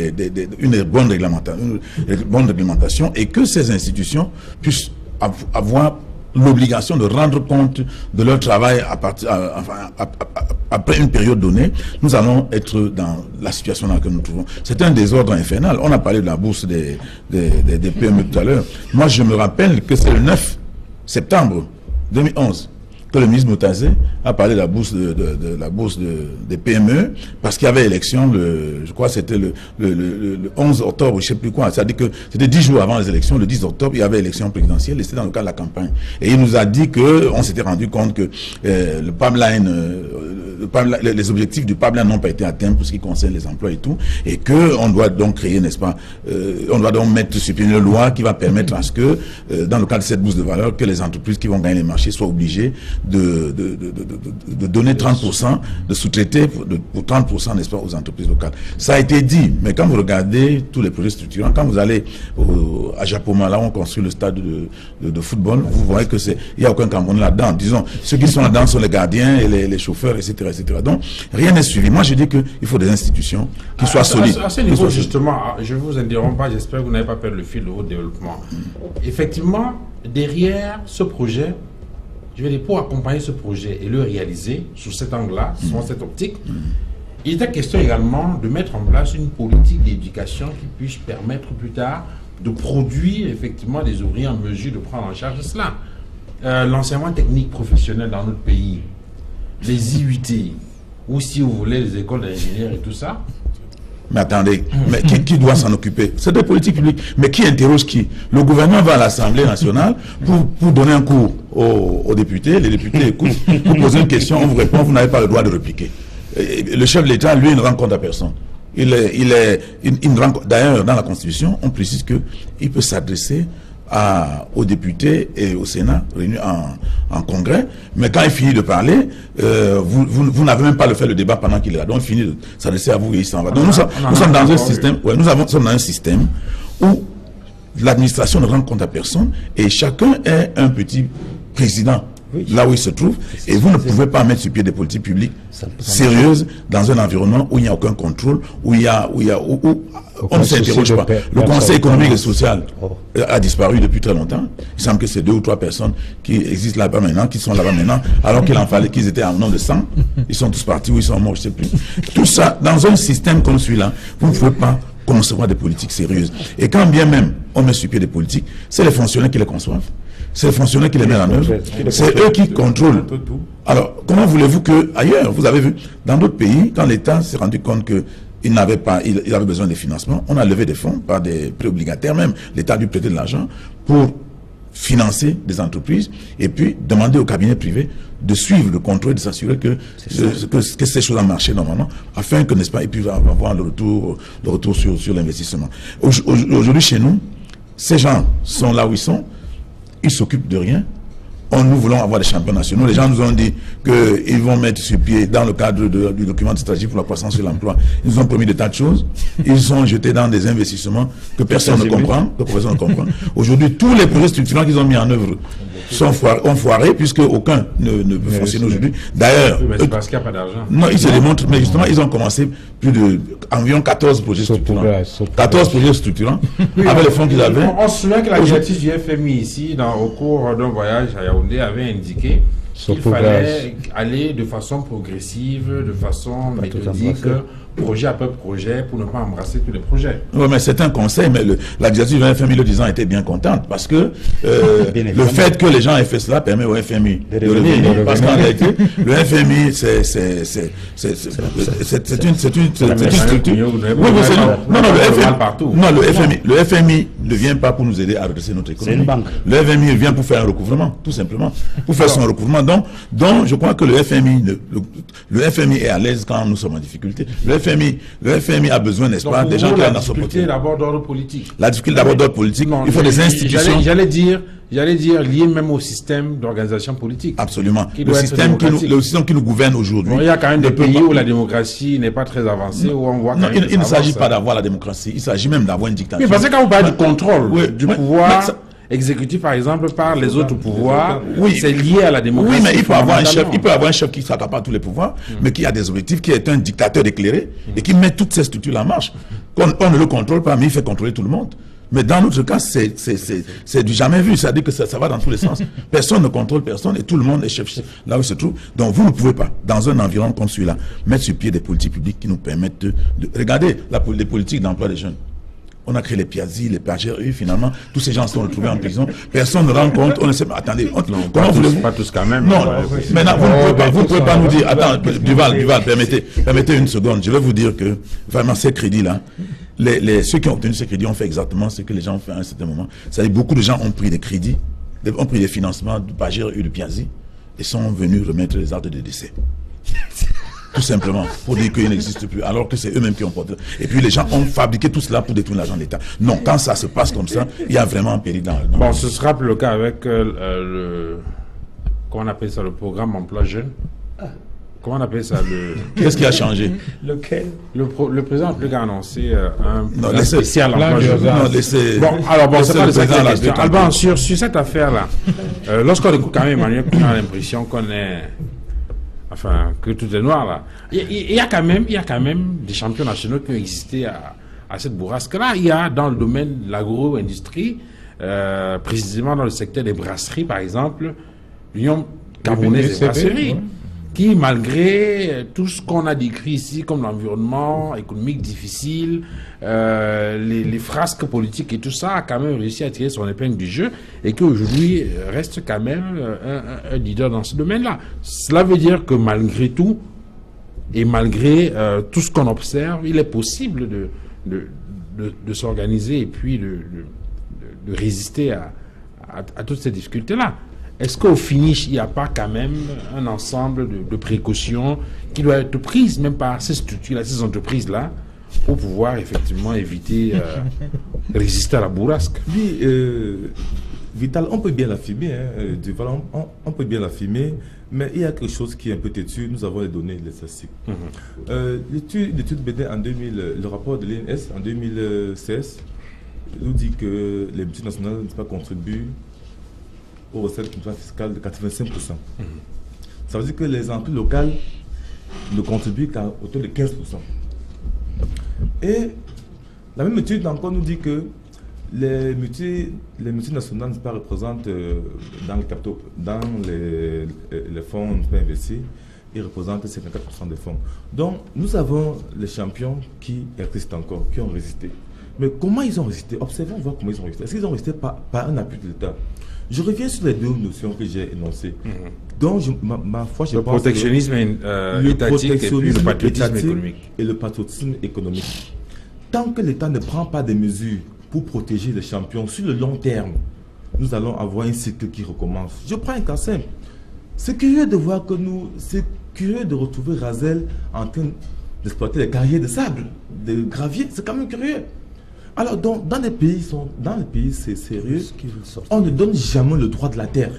une bonne réglementation et que ces institutions puissent avoir l'obligation de rendre compte de leur travail après une période donnée, nous allons être dans la situation dans laquelle nous nous trouvons. C'est un désordre infernal. On a parlé de la bourse des PME tout à l'heure. Moi, je me rappelle que c'est le 9 septembre 2011 que le ministre Moutazé a parlé de la bourse des PME, parce qu'il y avait élection, je crois que c'était le 11 octobre, je ne sais plus quoi, c'est-à-dire que c'était 10 jours avant les élections, le 10 octobre, il y avait élection présidentielle, et c'était dans le cadre de la campagne. Et il nous a dit qu'on s'était rendu compte que le pipeline, les objectifs du pipeline n'ont pas été atteints pour ce qui concerne les emplois et tout, et qu'on doit donc créer, n'est-ce pas, on doit donc mettre sur pied une loi qui va permettre à ce que, dans le cadre de cette bourse de valeur, que les entreprises qui vont gagner les marchés soient obligées de donner 30%, de sous-traiter pour 30%, n'est-ce pas, aux entreprises locales. Ça a été dit, mais quand vous regardez tous les projets structurants, quand vous allez à Japoma, là où on construit le stade de football, vous voyez que il n'y a aucun Camerounais là-dedans. Disons, ceux qui sont là-dedans sont les gardiens et les chauffeurs, etc., etc. Donc, rien n'est suivi. Moi, je dis qu'il faut des institutions qui soient solides. À ce niveau, justement, je ne vous interromps pas, j'espère que vous n'avez pas perdu le fil de votre développement. Effectivement, derrière ce projet, je vais dire, pour accompagner ce projet et le réaliser sous cet angle-là, sous cette optique, il était question également de mettre en place une politique d'éducation qui puisse permettre plus tard de produire effectivement des ouvriers en mesure de prendre en charge cela. L'enseignement technique professionnel dans notre pays, les IUT, ou si vous voulez les écoles d'ingénieurs et tout ça. Mais attendez, mais qui doit s'en occuper? C'est des politiques publiques. Mais qui interroge qui? Le gouvernement va à l'Assemblée nationale pour donner un cours aux députés. Les députés écoutent, vous posez une question, on vous répond, vous n'avez pas le droit de répliquer. Le chef de l'État, lui, il ne rend compte à personne. D'ailleurs, dans la Constitution, on précise qu'il peut s'adresser aux députés et au Sénat réunis en congrès, mais quand il finit de parler, vous n'avez même pas le fait le débat pendant qu'il est là. Donc il finit de s'adresser à vous et il s'en va. Donc nous sommes dans un système, sommes dans un système où l'administration ne rend compte à personne et chacun est un petit président. Oui. Là où il se trouve, et vous ne pouvez pas mettre sur pied des politiques publiques sérieuses dans un environnement où il n'y a aucun contrôle, où on ne s'interroge pas. Le Conseil économique et social a disparu depuis très longtemps. Il semble que c'est 2 ou 3 personnes qui existent là-bas maintenant, qui sont là-bas maintenant, alors qu'il en fallait qu'ils étaient en nombre de 100. Ils sont tous partis ou ils sont morts, je ne sais plus. Tout ça, dans un système comme celui-là, vous ne pouvez pas concevoir des politiques sérieuses. Et quand bien même on met sur pied des politiques, c'est les fonctionnaires qui les conçoivent. C'est les fonctionnaires qui les mettent en œuvre. C'est eux qui contrôlent. Alors, comment voulez-vous que, ailleurs, vous avez vu, dans d'autres pays, quand l'État s'est rendu compte qu'il n'avait pas, il avait besoin de financement, on a levé des fonds par des prêts obligataires même. L'État a dû prêter de l'argent pour financer des entreprises et puis demander au cabinet privé de suivre le contrôle et de s'assurer que ces choses ont marché normalement afin que, n'est-ce pas, ils puissent avoir le retour sur l'investissement. Aujourd'hui, chez nous, ces gens sont là où ils sont. Ils s'occupent de rien. Nous voulons avoir des champions nationaux. Les gens nous ont dit qu'ils vont mettre sur pied, dans le cadre du document de stratégie pour la croissance et l'emploi, ils nous ont promis des tas de choses. Ils sont jetés dans des investissements que personne ne comprend, que personne ne comprend. Aujourd'hui, tous les projets structurants qu'ils ont mis en œuvre ont foiré, puisque aucun ne peut fonctionner aujourd'hui. D'ailleurs, c'est parce qu'il n'y a pas d'argent. Non, ils se démontrent, mais justement, ils ont commencé environ 14 projets structurants. 14 projets structurants, avec les fonds qu'ils avaient. On se souvient que la directrice du FMI ici, au cours d'un voyage à Yaoundé, avait indiqué qu'il fallait aller de façon progressive, de façon méthodique, projet après projet, pour ne pas embrasser tous les projets. Oui, mais c'est un conseil, mais la directrice du FMI, le disant, était bien contente, parce que le fait que les gens aient fait cela permet au FMI de revenir. Parce qu'en réalité, le FMI, c'est une structure. Non, le FMI ne vient pas pour nous aider à redresser notre économie. C'est une banque. Le FMI vient pour faire un recouvrement, tout simplement. Pour faire son recouvrement. Donc, je crois que le FMI est à l'aise quand nous sommes en difficulté. Le FMI a besoin, n'est-ce pas, des gens qui ont dans son difficulté d'abord d'ordre politique. La difficulté d'abord d'ordre politique. Non, il faut des institutions. J'allais dire lié même au système d'organisation politique. Absolument. Le système qui nous gouverne aujourd'hui. Il y a quand même des pays où la démocratie n'est pas très avancée, où on voit quand même. Il ne s'agit pas d'avoir la démocratie, il s'agit même d'avoir une dictature. Oui, parce que quand vous parlez du contrôle du pouvoir exécutif, par exemple, par les autres pouvoirs, c'est lié à la démocratie. Oui, mais il peut avoir un chef qui s'accapare tous les pouvoirs, mais qui a des objectifs, qui est un dictateur éclairé et qui met toutes ces structures en marche. On ne le contrôle pas, mais il fait contrôler tout le monde. Mais dans notre cas, c'est du jamais vu. C'est-à-dire que ça va dans tous les sens. Personne ne contrôle personne et tout le monde est chef là où il se trouve. Donc vous ne pouvez pas, dans un environnement comme celui-là, mettre sur pied des politiques publiques qui nous permettent de regarder les politiques d'emploi des jeunes. On a créé les Piazzi, les PHRU, finalement, tous ces gens sont retrouvés en prison. Personne ne rend compte, on ne sait pas, attendez, pas tous quand même. Non, maintenant, vous ne pouvez pas nous dire, attends, Duval, permettez une seconde, je vais vous dire que, vraiment, ces crédits-là, ceux qui ont obtenu ces crédits ont fait exactement ce que les gens ont fait à un certain moment. C'est-à-dire, beaucoup de gens ont pris des crédits, ont pris des financements du PHRU, du Piazzi, et sont venus remettre les actes de décès. Tout simplement, pour dire qu'il n'existe plus, alors que c'est eux-mêmes qui ont porté. Et puis les gens ont fabriqué tout cela pour détruire l'argent de l'État. Non, quand ça se passe comme ça, il y a vraiment un péril dans le... Bon, ce sera le cas avec comment on appelle ça, le programme emploi jeune. Comment on appelle ça Qu'est-ce qui a changé? Lequel? Le président a plus qu'à annoncer un plan spécial emploi jeune. C'est pas de ça la question. Alban, sur cette affaire-là, lorsqu'on écoute quand même Emmanuel, on a l'impression qu'on est... Enfin, que tout est noir là. Il y a quand même des champions nationaux qui ont existé à cette bourrasque-là. Il y a dans le domaine de l'agro-industrie, précisément dans le secteur des brasseries, par exemple, l'Union camerounaise des brasseries, qui, malgré tout ce qu'on a décrit ici, comme l'environnement économique difficile, les frasques politiques et tout ça, a quand même réussi à tirer son épingle du jeu et qu'aujourd'hui reste quand même un leader dans ce domaine-là. Cela veut dire que malgré tout, et malgré tout ce qu'on observe, il est possible de s'organiser et puis de résister à toutes ces difficultés-là. Est-ce qu'au finish, il n'y a pas quand même un ensemble de précautions qui doivent être prises, même par ces structures-là, ces entreprises-là, pour pouvoir effectivement éviter résister à la bourrasque? Oui, Vital, on peut bien l'affirmer, on peut bien l'affirmer, mais il y a quelque chose qui est un peu têtu. Nous avons les données, les statistiques. L'étude menée en 2000, le rapport de l'INS en 2016 nous dit que les multinationales n'ont pas contribué aux recettes fiscales de 85%. Ça veut dire que les entreprises locales ne contribuent qu'à hauteur de 15%. Et la même étude encore nous dit que les multinationales représentent dans les capitaux, dans les fonds investis, ils représentent 54% des fonds. Donc nous avons les champions qui existent encore, qui ont résisté. Mais comment ils ont résisté? Observons, voir comment ils ont résisté. Est-ce qu'ils ont résisté par un appui de l'État? Je reviens sur les deux notions que j'ai énoncées. Donc, ma foi, je pense que protectionnisme étatique et puis le patriotisme économique. Et le patriotisme économique. Tant que l'État ne prend pas des mesures pour protéger les champions sur le long terme, nous allons avoir un cycle qui recommence. Je prends un cas simple. C'est curieux de voir que c'est curieux de retrouver Razel en train d'exploiter les carrières de sable, de gravier. C'est quand même curieux. Alors, dans les pays, c'est sérieux, on ne donne jamais le droit de la terre.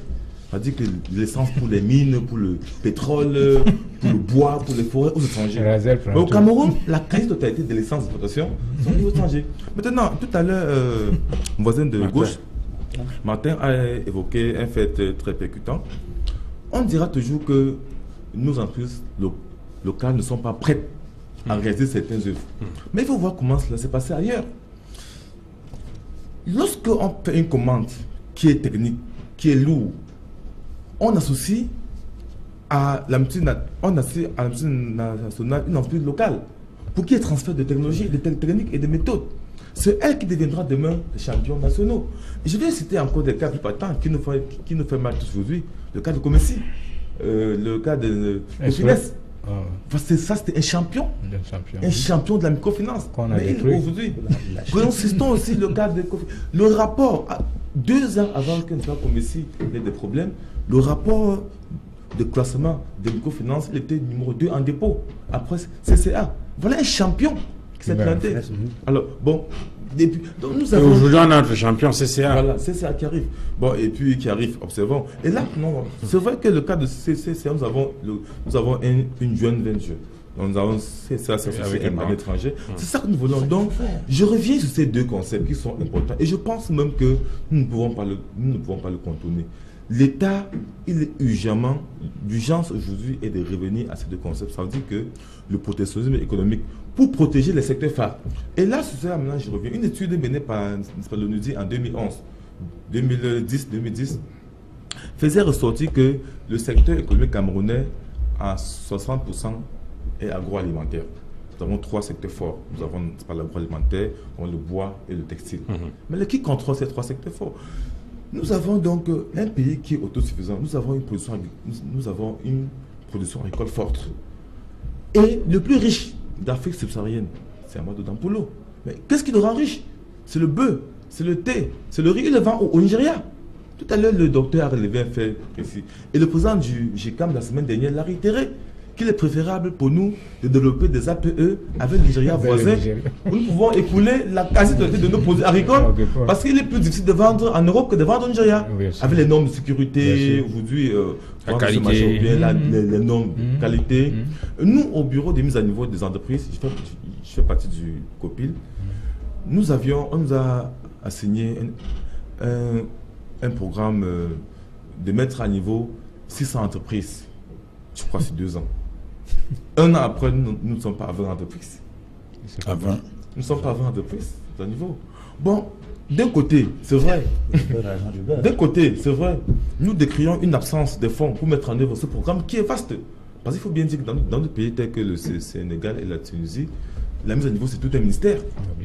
C'est-à-dire que l'essence pour les mines, pour le pétrole, pour le bois, pour les forêts aux étrangers. Mais au Cameroun, la quasi-totalité de l'essence d'exploitation sont aux étrangers. Maintenant, tout à l'heure, mon voisin de gauche, Martin, a évoqué un fait très percutant. On dira toujours que nos entreprises locales ne sont pas prêtes à réaliser certaines œuvres. Mais il faut voir comment cela s'est passé ailleurs. Lorsqu'on fait une commande qui est technique, qui est lourde, on associe à la multinationale une entreprise locale pour qu'il y ait transfert de technologie, de techniques et de méthodes. C'est elle qui deviendra demain les champions nationaux. Et je vais citer encore des cas plus patents qui nous fait mal tous aujourd'hui. Le cas de Comessi, le cas de Finesse. Parce que ça, c'était un champion de la microfinance. Mais aujourd'hui, consistons aussi le cas de le rapport, 2 ans avant que nous Comessi ait des problèmes, le rapport de classement de microfinance, il était numéro 2 en dépôt. Après CCA. Voilà un champion qui s'est planté. Alors, bon, donc nous avons... Aujourd'hui, on a notre champion CCA. Voilà, CCA qui arrive. Bon, et puis qui arrive, observons. Et là, non, c'est vrai que le cas de CCA, nous avons une jeune venture. Donc nous avons CCA avec un étranger. C'est ça que nous voulons. Donc, je reviens sur ces deux concepts qui sont importants. Et je pense même que nous ne pouvons pas le contourner. L'État, il est d'urgence aujourd'hui est de revenir à ces deux concepts. Ça veut dire que le protectionnisme économique pour protéger les secteurs phares. Et là, c'est ça, maintenant, je reviens. Une étude menée par l'ONUDI en 2010, faisait ressortir que le secteur économique camerounais, à 60%, est agroalimentaire. nous avons 3 secteurs forts. Nous avons l'agroalimentaire, le bois et le textile. Mais qui contrôle ces 3 secteurs forts? Nous avons donc un pays qui est autosuffisant. Nous avons une production agricole forte. Et le plus riche d'Afrique subsaharienne, c'est Amadou Dampolo. Mais qu'est-ce qui le rend riche? C'est le bœuf, c'est le thé, c'est le riz. Il le vend au Nigeria. Tout à l'heure, le docteur a relevé un fait précis. Et le président du GCAM la semaine dernière l'a réitéré, qu'il est préférable pour nous de développer des APE avec le Nigeria voisin, où nous pouvons écouler la quasi-totalité de nos produits agricoles, parce qu'il est plus difficile de vendre en Europe que de vendre au Nigeria. Avec les normes de sécurité, aujourd'hui, la qualité, les normes de qualité. Nous, au bureau de mise à niveau des entreprises, je fais partie du COPIL, on nous a assigné un programme de mettre à niveau 600 entreprises, je crois, c'est 2 ans. Un an après, nous ne sommes pas à 20 entreprises. À 20. Nous ne sommes pas à 20 entreprises, c'est à niveau. Bon, d'un côté, c'est vrai. D'un côté, c'est vrai. Nous décrions une absence de fonds pour mettre en œuvre ce programme qui est vaste. Parce qu'il faut bien dire que dans des pays tels que le Sénégal et la Tunisie, la mise à niveau, c'est tout un ministère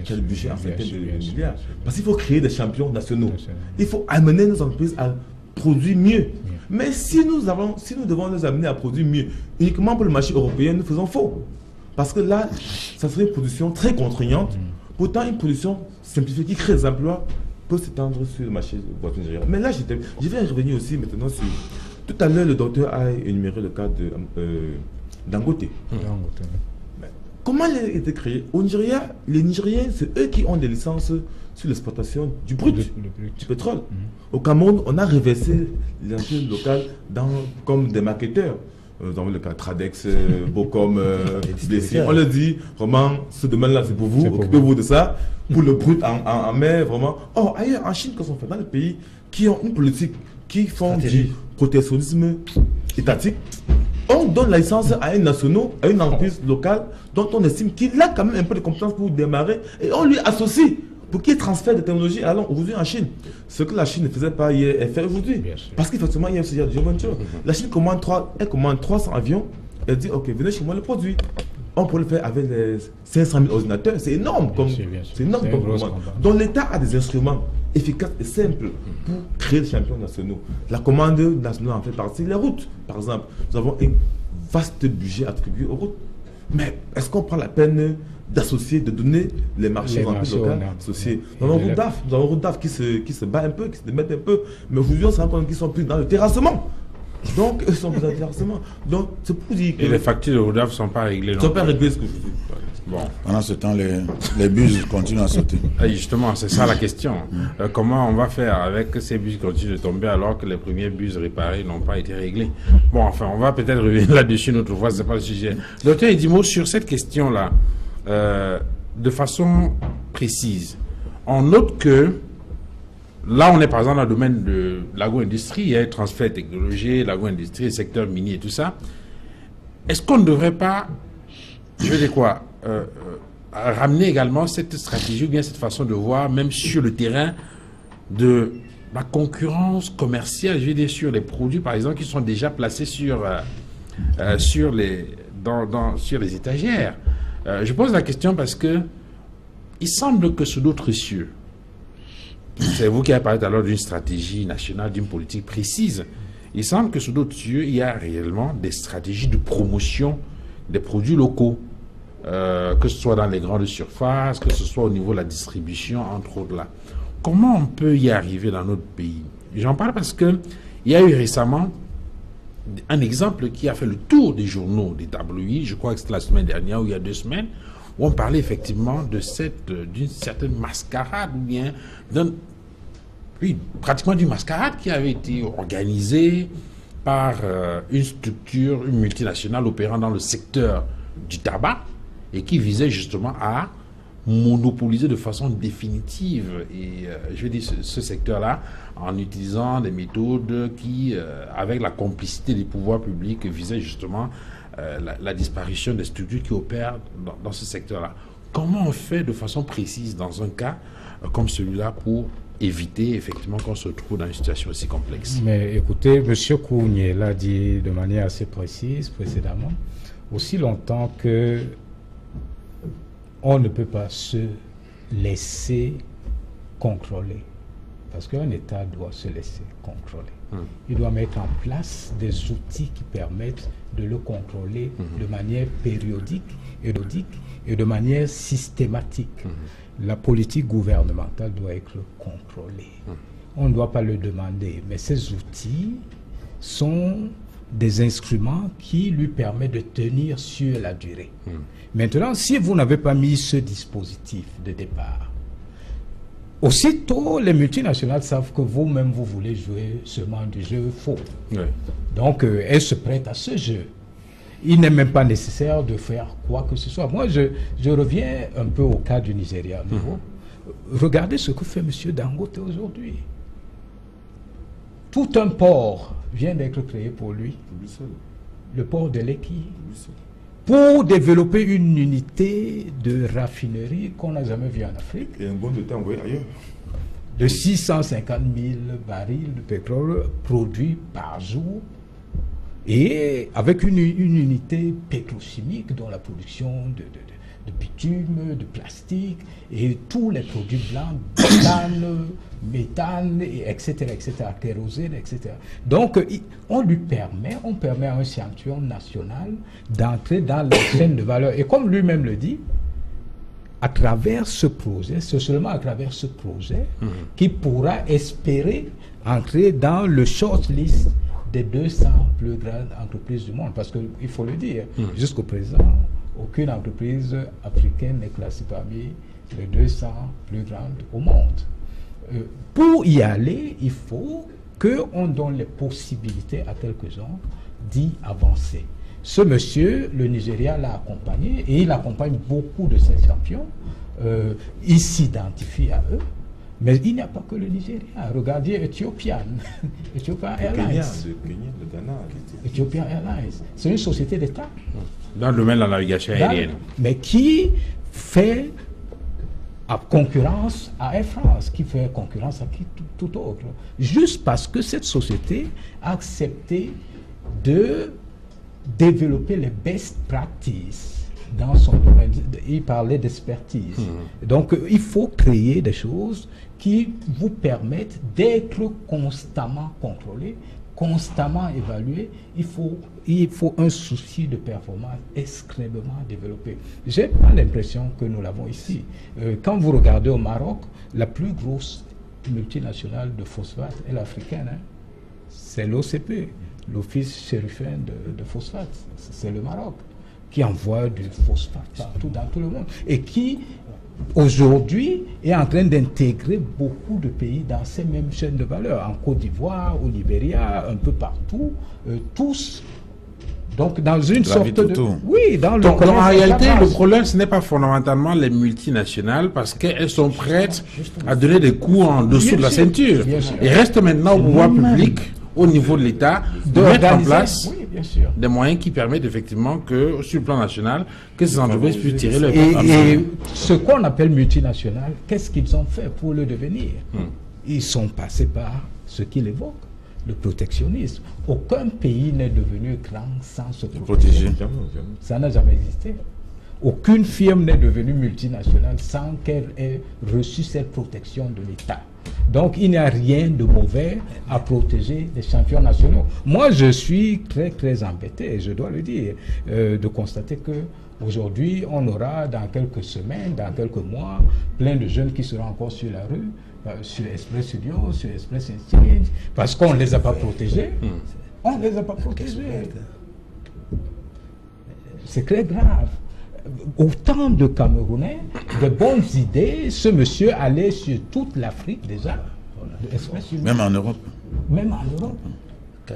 qui a le budget en centaines de milliards. Parce qu'il faut créer des champions nationaux. Il faut amener nos entreprises à produire mieux. Mais si nous devons nous amener à produire mieux uniquement pour le marché européen, nous faisons faux. Parce que là, ça serait une production très contraignante. Pourtant, une production simplifiée qui crée des emplois peut s'étendre sur le marché voisin nigérien. Mais là, je vais revenir aussi maintenant sur... Tout à l'heure, le docteur a énuméré le cas de Dangote. Comment il a été créé? Au Nigeria, les Nigériens, c'est eux qui ont des licences sur l'exploitation du brut, du pétrole. Au Cameroun, on a reversé les entreprises locales comme des marketeurs. Nous avons le cas Tradex, Bocom, Desi. On leur dit, vraiment, ce domaine-là, c'est pour vous, occupez-vous de ça. Pour le brut en mer, vraiment. Or, ailleurs, en Chine, quand on fait dans les pays qui ont une politique, qui font du protectionnisme étatique, on donne la licence à un national, à une entreprise locale dont on estime qu'il a quand même un peu de compétences pour démarrer et on lui associe pour qu'il transfère de technologies allant aujourd'hui en Chine. Ce que la Chine ne faisait pas hier, elle fait aujourd'hui. Parce qu'effectivement, il y a aussi du venture. La Chine commande 300 avions, elle dit ok, venez chez moi le produit. On peut le faire avec les 500 000 ordinateurs, c'est énorme comme commande. Donc l'État a des instruments efficaces et simples pour créer des champions nationaux. La commande nationale en fait partie, les routes, par exemple. Nous avons un vaste budget attribué aux routes. Mais est-ce qu'on prend la peine d'associer, de donner les marchés locaux associés? Nous avons Route DAF qui se bat un peu, qui se démettent un peu. Mais aujourd'hui, on se rend compte qu'ils sont plus dans le terrassement. Donc, ils sont plus dans le terrassement. Donc, c'est pour dire que... Et les factures de RODAF ne sont pas réglées. Ils ne sont pas réglées, ce que je dis. Bon. Pendant ce temps, les bus continuent à sauter. Et justement, c'est ça la question. Comment on va faire avec ces bus qui continuent de tomber alors que les premiers bus réparés n'ont pas été réglés? Bon, enfin, on va peut-être revenir là-dessus une autre fois, ce n'est pas le sujet. Docteur Edimo, sur cette question-là, de façon précise, on note que là, on est par exemple dans le domaine de l'agro-industrie, il y a le transfert technologique, l'agro-industrie, le secteur minier et tout ça. Est-ce qu'on ne devrait pas, je veux dire quoi, ramener également cette stratégie ou bien cette façon de voir, même sur le terrain de la concurrence commerciale, je veux dire sur les produits par exemple qui sont déjà placés sur les étagères. Je pose la question parce que il semble que sous d'autres cieux, c'est vous qui avez parlé tout à l'heure d'une stratégie nationale, d'une politique précise. Il semble que sous d'autres cieux, il y a réellement des stratégies de promotion des produits locaux, que ce soit dans les grandes surfaces, que ce soit au niveau de la distribution, entre autres là. Comment on peut y arriver dans notre pays? J'en parle parce que il y a eu récemment un exemple qui a fait le tour des journaux, des tabloïds, je crois que c'était la semaine dernière ou il y a 2 semaines, où on parlait effectivement d'une certaine mascarade, ou bien pratiquement d'une mascarade qui avait été organisée par une structure, une multinationale opérant dans le secteur du tabac et qui visait justement à monopoliser de façon définitive je veux dire ce secteur-là en utilisant des méthodes qui, avec la complicité des pouvoirs publics, visaient justement la disparition des structures qui opèrent dans ce secteur-là. Comment on fait de façon précise dans un cas comme celui-là pour éviter effectivement qu'on se retrouve dans une situation aussi complexe? Mais écoutez, M. Kounié l'a dit de manière assez précise précédemment, aussi longtemps que on ne peut pas se laisser contrôler. Parce qu'un État doit se laisser contrôler. Il doit mettre en place des outils qui permettent de le contrôler de manière périodique et de manière systématique. La politique gouvernementale doit être contrôlée. On ne doit pas le demander, mais ces outils sont des instruments qui lui permettent de tenir sur la durée. Maintenant, si vous n'avez pas mis ce dispositif de départ, aussitôt les multinationales savent que vous-même vous voulez jouer seulement du jeu faux. Oui. Donc elles se prêtent à ce jeu. Il n'est même pas nécessaire de faire quoi que ce soit. Moi, je reviens un peu au cas du Nigeria. Regardez ce que fait M. Dangote aujourd'hui. Tout un port vient d'être créé pour lui. Le port de Lekki. Pour développer une unité de raffinerie qu'on n'a jamais vue en Afrique. Et un bon de temps envoyé ailleurs. De 650 000 barils de pétrole produits par jour. Et avec une unité pétrochimique dont la production de bitume, de plastique et tous les produits blancs, méthane, etc., kérosène, etc. Donc, on permet à un champion national d'entrer dans la chaîne de valeur. Et comme lui-même le dit, à travers ce projet, c'est seulement à travers ce projet qu'il pourra espérer entrer dans le shortlist des 200 plus grandes entreprises du monde. Parce qu'il faut le dire, jusqu'au présent, aucune entreprise africaine n'est classée parmi les 200 plus grandes au monde. Pour y aller, il faut qu'on donne les possibilités à quelques-uns d'y avancer. Ce monsieur, le Nigeria l'a accompagné et il accompagne beaucoup de ses champions. Il s'identifie à eux. Mais il n'y a pas que le Nigeria. Regardez Ethiopian Airlines. Le Ghana. Ethiopian Airlines. C'est une société d'État. Dans le domaine de la navigation aérienne. Mais qui fait concurrence à Air France, qui fait concurrence à qui tout autre. Juste parce que cette société a accepté de développer les best practices dans son domaine. Il parlait d'expertise. Donc, il faut créer des choses qui vous permettent d'être constamment contrôlés, constamment évalués. Il faut un souci de performance extrêmement développé. Je n'ai pas l'impression que nous l'avons ici. Quand vous regardez au Maroc, la plus grosse multinationale de phosphate est l'africaine. C'est l'OCP, l'Office chérifien de phosphate. C'est le Maroc qui envoie du phosphate partout dans tout le monde et qui aujourd'hui est en train d'intégrer beaucoup de pays dans ces mêmes chaînes de valeur, en Côte d'Ivoire, au Libéria, un peu partout, tous. Donc dans une sorte de... Oui, dans le... Donc en réalité, le problème, ce n'est pas fondamentalement les multinationales parce qu'elles sont prêtes à donner des coups en dessous de la ceinture. Il reste maintenant au pouvoir public, au niveau de l'État, de mettre en place des moyens qui permettent effectivement que, sur le plan national, que ces entreprises puissent tirer leur profit. Et ce qu'on appelle multinational, qu'est-ce qu'ils ont fait pour le devenir? Ils sont passés par ce qu'il évoque, le protectionnisme. Aucun pays n'est devenu grand sans se protéger. Ça n'a jamais existé. Aucune firme n'est devenue multinationale sans qu'elle ait reçu cette protection de l'État. Donc, il n'y a rien de mauvais à protéger les champions nationaux. Moi, je suis très, très embêté, je dois le dire, de constater que aujourd'hui, on aura dans quelques semaines, dans quelques mois, plein de jeunes qui seront encore sur la rue, sur Express Studio, sur Express Exchange, parce qu'on ne les a pas protégés. On ne les a pas protégés. C'est très grave. Autant de Camerounais, de bonnes idées, ce monsieur allait sur toute l'Afrique déjà. Même en Europe. Même en Europe.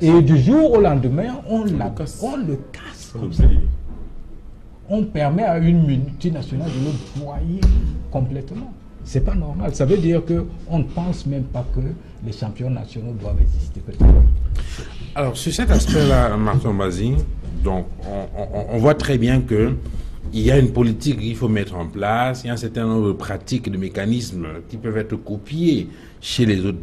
Et du jour au lendemain, on le casse. Comme ça. On permet à une multinationale de le broyer complètement. C'est pas normal. Ça veut dire qu'on ne pense même pas que les champions nationaux doivent exister. Alors, sur cet aspect-là, Martin Bazzi, donc, on voit très bien que il y a une politique qu'il faut mettre en place, il y a un certain nombre de pratiques, de mécanismes qui peuvent être copiés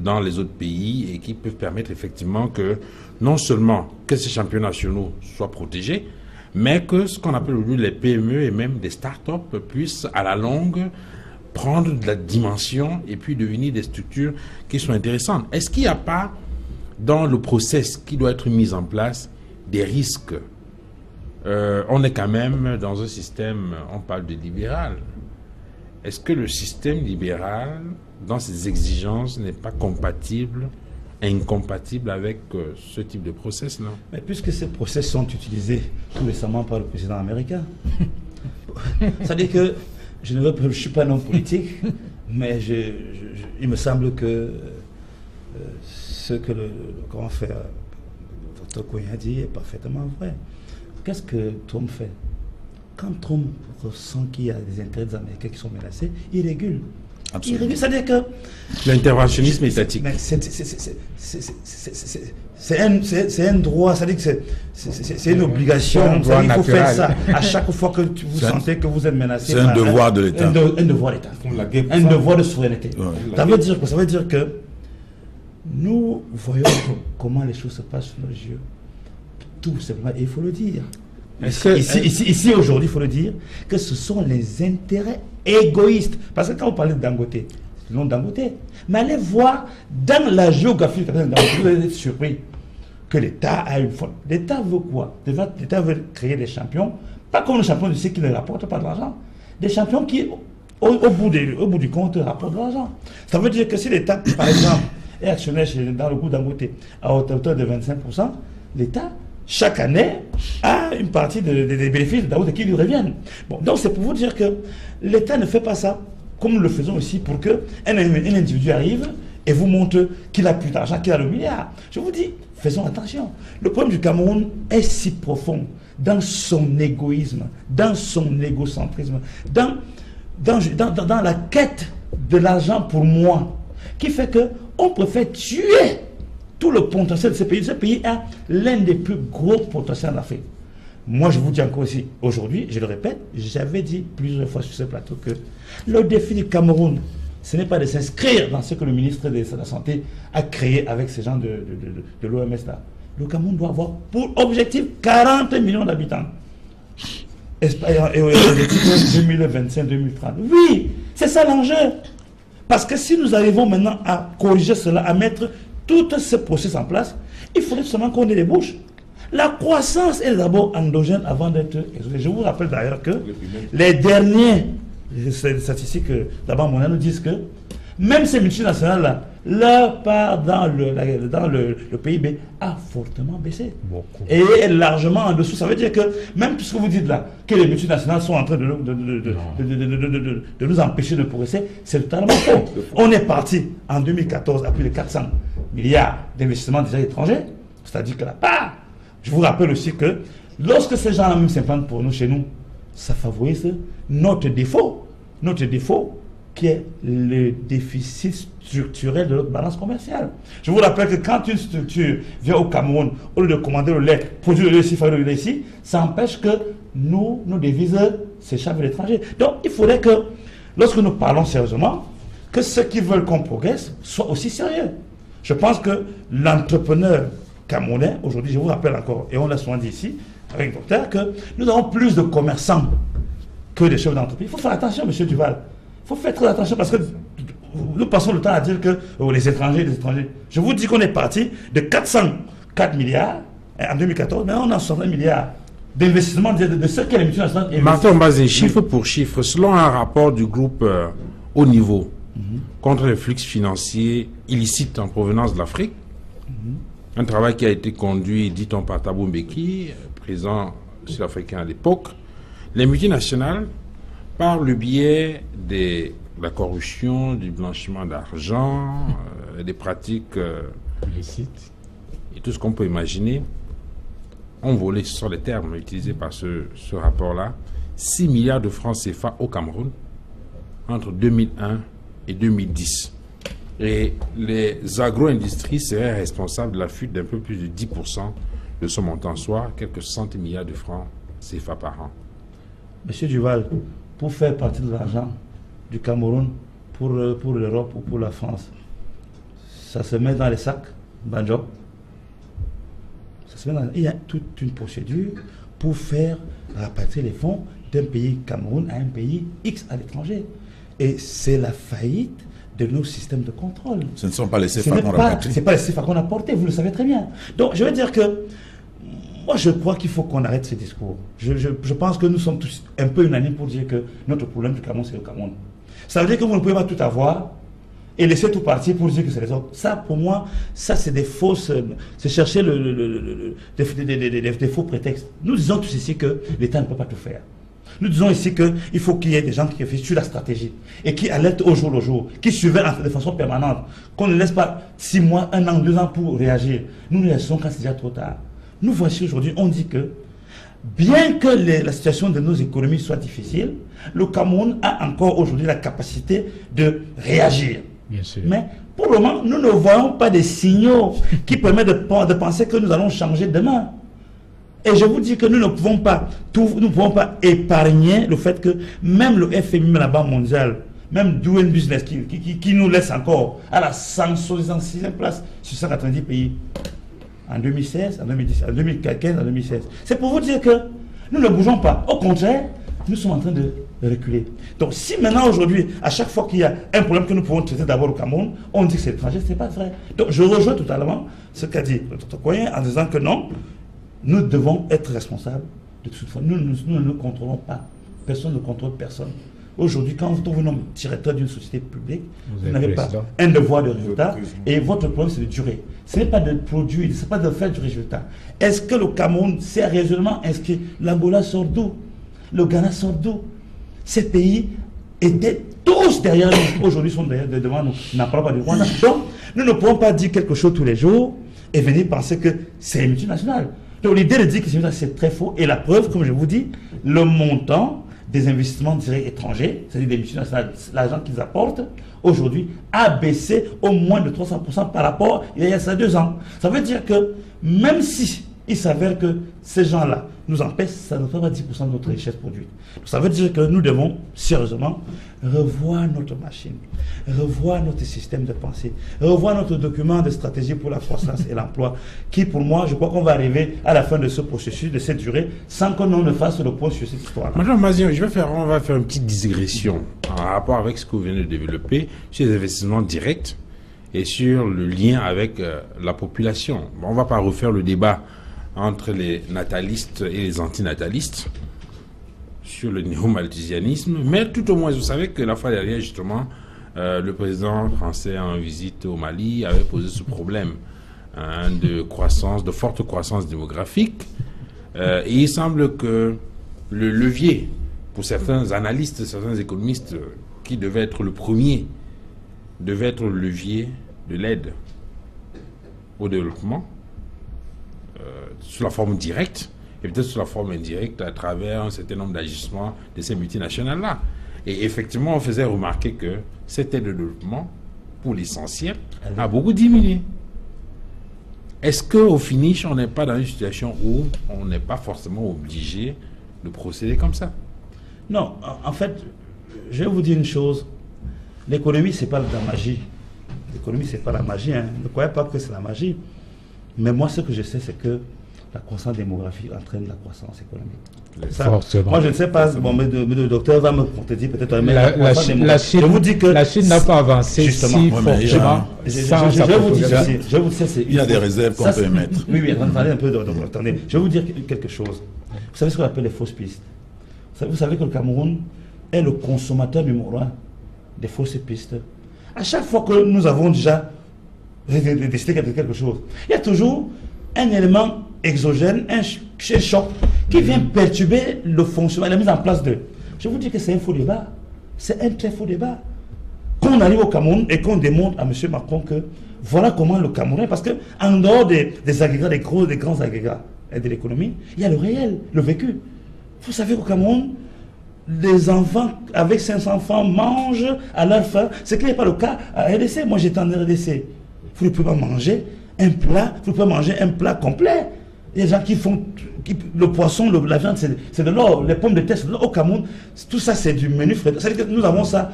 dans les autres pays et qui peuvent permettre effectivement que non seulement que ces champions nationaux soient protégés, mais que ce qu'on appelle aujourd'hui les PME et même des start-up puissent à la longue prendre de la dimension et puis devenir des structures qui sont intéressantes. Est-ce qu'il n'y a pas dans le process qui doit être mis en place des risques? On est quand même dans un système, on parle de libéral. Est-ce que le système libéral, dans ses exigences, n'est pas incompatible avec ce type de process, non? Mais puisque ces process sont utilisés tout récemment par le président américain, ça dit que je ne suis pas un homme politique, mais il me semble que ce que le grand frère Dr. Konya dit est parfaitement vrai. Qu'est-ce que Trump fait? Quand Trump ressent qu'il y a des intérêts des Américains qui sont menacés, il régule. Absolument. Il régule, c'est-à-dire que l'interventionnisme étatique. C'est un droit, c'est-à-dire que c'est une obligation. Il faut faire ça à chaque fois que vous sentez que vous êtes menacé. C'est un devoir de l'État. Un devoir d'État. Un devoir de souveraineté. Ouais. Ça veut dire que nous voyons comment les choses se passent sous nos yeux. Tout simplement, et il faut le dire. Ici aujourd'hui, il faut le dire, que ce sont les intérêts égoïstes. Parce que quand vous parlez de Dangote, c'est le nom de Dangote, mais allez voir dans la géographie de Dangote, vous allez être surpris que l'État a une faute. L'État veut quoi? L'État veut créer des champions, pas comme les champions du qui ne rapportent pas de l'argent, des champions qui, au bout du compte, rapportent de l'argent. Ça veut dire que si l'État, par exemple, est actionnaire dans le groupe Dangote à hauteur de 25%, l'État, chaque année, a une partie des bénéfices de Dangote qui lui reviennent. Bon, donc c'est pour vous dire que l'État ne fait pas ça comme nous le faisons aussi pour qu'un individu arrive et vous montre qu'il a plus d'argent, qu'il a le milliard. Je vous dis, faisons attention. Le problème du Cameroun est si profond dans son égoïsme, dans son égocentrisme, dans la quête de l'argent pour moi, qui fait qu'on préfère tuer tout le potentiel de ce pays. Ce pays a l'un des plus gros potentiels en Afrique. Moi, je vous dis encore ici, aujourd'hui, je le répète, j'avais dit plusieurs fois sur ce plateau que le défi du Cameroun, ce n'est pas de s'inscrire dans ce que le ministre de la Santé a créé avec ces gens de l'OMS là. Le Cameroun doit avoir pour objectif 40 millions d'habitants. Et 2025-2030. Oui, c'est ça l'enjeu. Parce que si nous arrivons maintenant à corriger cela, à mettre tout ce processus en place, il faudrait seulement qu'on ait des bouches. La croissance est d'abord endogène avant d'être exogène. Je vous rappelle d'ailleurs que les dernières statistiques d'abord mondiales nous disent que même ces multinationales-là, leur part dans le PIB a fortement baissé. Beaucoup. Et est largement en dessous. Ça veut dire que même tout ce que vous dites là, que les multinationales sont en train de nous empêcher de progresser, c'est totalement faux. On est parti en 2014 à plus de 400 milliards d'investissements déjà étrangers. C'est-à-dire que la part, je vous rappelle aussi que lorsque ces gens-là même s'implantent pour nous, chez nous, ça favorise notre défaut qui est le déficit structurel de notre balance commerciale. Je vous rappelle que quand une structure vient au Cameroun, au lieu de commander le lait, produire le lait ici, faire le lait ici, ça empêche que nos devises s'échappent à l'étranger. Donc il faudrait que, lorsque nous parlons sérieusement, que ceux qui veulent qu'on progresse soient aussi sérieux. Je pense que l'entrepreneur camerounais, aujourd'hui, je vous rappelle encore, et on l'a souvent dit ici, avec le docteur, que nous avons plus de commerçants que de chefs d'entreprise. Il faut faire attention, M. Duval. Il faut faire très attention parce que nous passons le temps à dire que les étrangers. Je vous dis qu'on est parti de 404 milliards en 2014, mais on a 60 milliards d'investissements de ce que les multinationales. Martin, on base chiffre pour chiffre. Selon un rapport du groupe Haut Niveau contre les flux financiers illicites en provenance de l'Afrique, un travail qui a été conduit, dit-on, par Thabo Mbeki, président sud-africain à l'époque, les multinationales, par le biais de la corruption, du blanchiment d'argent, des pratiques illicites et tout ce qu'on peut imaginer, ont volé, ce sont les termes utilisés par ce rapport-là, 6 milliards de francs CFA au Cameroun entre 2001 et 2010. Et les agro-industries seraient responsables de la fuite d'un peu plus de 10% de ce montant, soit quelques 60 milliards de francs CFA par an. Monsieur Duval, pour faire partie de l'argent du Cameroun pour l'Europe ou pour la France, ça se met dans les sacs, Banjo. Il y a toute une procédure pour faire rapatrier les fonds d'un pays Cameroun à un pays X à l'étranger. Et c'est la faillite de nos systèmes de contrôle. Ce ne sont pas les CFA qu'on rapatrie. Ce n'est pas les CFA qu'on a portés, vous le savez très bien. Donc je veux dire que moi je crois qu'il faut qu'on arrête ces discours. Je pense que nous sommes tous un peu unanimes pour dire que notre problème du Cameroun, c'est le Cameroun. Ça veut dire que vous ne pouvez pas tout avoir et laisser tout partir pour dire que c'est les autres. Ça, pour moi, ça c'est des fausses... C'est chercher des faux prétextes. Nous disons tous ici que l'État ne peut pas tout faire. Nous disons ici qu'il faut qu'il y ait des gens qui réfléchissent sur la stratégie et qui alertent au jour le jour, qui surveillent de façon permanente, qu'on ne laisse pas 6 mois, 1 an, 2 ans pour réagir. Nous nous laissons quand c'est déjà trop tard. Nous voici aujourd'hui, on dit que bien que la situation de nos économies soit difficile, le Cameroun a encore aujourd'hui la capacité de réagir. Bien sûr. Mais pour le moment, nous ne voyons pas des signaux qui permettent de penser que nous allons changer demain. Et je vous dis que nous ne pouvons pas épargner le fait que même le FMI, la Banque mondiale, même Doing Business, qui nous laisse encore à la 166e place sur 190 pays, en 2016, en 2010, en 2015, en 2016. C'est pour vous dire que nous ne bougeons pas. Au contraire, nous sommes en train de reculer. Donc si maintenant, aujourd'hui, à chaque fois qu'il y a un problème que nous pouvons traiter d'abord au Cameroun, on dit que c'est étranger, ce n'est pas vrai. Donc je rejoins totalement ce qu'a dit le Dr Koyen en disant que non, nous devons être responsables de toute façon. Nous ne contrôlons pas. Personne ne contrôle personne. Aujourd'hui, quand vous trouvez un homme directeur d'une société publique, vous n'avez pas un devoir de résultat et votre problème c'est de durer. Ce n'est pas de produire, ce n'est pas de faire du résultat. Est-ce que le Cameroun s'est résolument inscrit? L'Angola sort d'où? Le Ghana sort d'où? Ces pays étaient tous derrière nous. Aujourd'hui, ils sont devant nous. Ils n'en parlent pas de Rwanda. Donc, nous ne pouvons pas dire quelque chose tous les jours et venir penser que c'est une multinationale. Donc, l'idée de dire que c'est très faux. Et la preuve, comme je vous dis, le montant des investissements directs étrangers, c'est-à-dire des multinationales, l'argent qu'ils apportent, aujourd'hui, a baissé au moins de 300% par rapport il y a ça 2 ans. Ça veut dire que même si il s'avère que ces gens-là nous empêchent, ça ne fait pas 10% de notre richesse produite. Donc, ça veut dire que nous devons sérieusement revoir notre machine, revoir notre système de pensée, revoir notre document de stratégie pour la croissance et l'emploi, qui pour moi, je crois qu'on va arriver à la fin de ce processus, de cette durée, sans que l'on ne fasse le point sur cette histoire-là. Madame Mazian, on va faire une petite digression en rapport avec ce que vous venez de développer sur les investissements directs et sur le lien avec la population. Bon, on ne va pas refaire le débat entre les natalistes et les antinatalistes sur le néo-malthusianisme, mais tout au moins, vous savez que la fois dernière, justement, le président français en visite au Mali avait posé ce problème de forte croissance démographique. Et il semble que le levier, pour certains analystes, certains économistes, qui devait être le premier, devait être le levier de l'aide au développement, sous la forme directe, et peut-être sous la forme indirecte à travers un certain nombre d'agissements de ces multinationales-là. Et effectivement, on faisait remarquer que cette aide de développement, pour l'essentiel, a beaucoup diminué. Est-ce qu'au finish, on n'est pas dans une situation où on n'est pas forcément obligé de procéder comme ça? Non, en fait, je vais vous dire une chose. L'économie, ce n'est pas de la magie. L'économie, ce n'est pas la magie. Hein. Ne croyez pas que c'est la magie. Mais moi, ce que je sais, c'est que la croissance démographique entraîne la croissance économique. Ça, moi, je ne sais pas, bon, mais le docteur va me contredire peut-être. La Chine n'a pas avancé justement. Si fortement. Je vais vous dire, il y a des réserves qu'on peut émettre. Oui, attendez un peu. Attendez, je vais vous dire quelque chose. Vous savez ce qu'on appelle les fausses pistes. Vous savez que le Cameroun est le consommateur numéro 1 des fausses pistes. À chaque fois que nous avons déjà décidé quelque chose, il y a toujours un élément exogène, un choc qui vient perturber le fonctionnement, la mise en place de. Je vous dis que c'est un faux débat. C'est un très faux débat. Qu'on arrive au Cameroun et qu'on démontre à M. Macron que voilà comment le Cameroun, parce qu'en dehors des agrégats, des grands agrégats de l'économie, il y a le réel, le vécu. Vous savez qu'au Cameroun, les enfants avec 500 enfants mangent à leur faim, ce qui n'est pas le cas à RDC. Moi j'étais en RDC. Vous ne pouvez pas manger un plat, vous pouvez manger un plat complet. Il y a des gens qui font le poisson, la viande, c'est de l'or, les pommes de terre, c'est de l'or. Au Cameroun, tout ça c'est du menu frais. C'est-à-dire que nous avons ça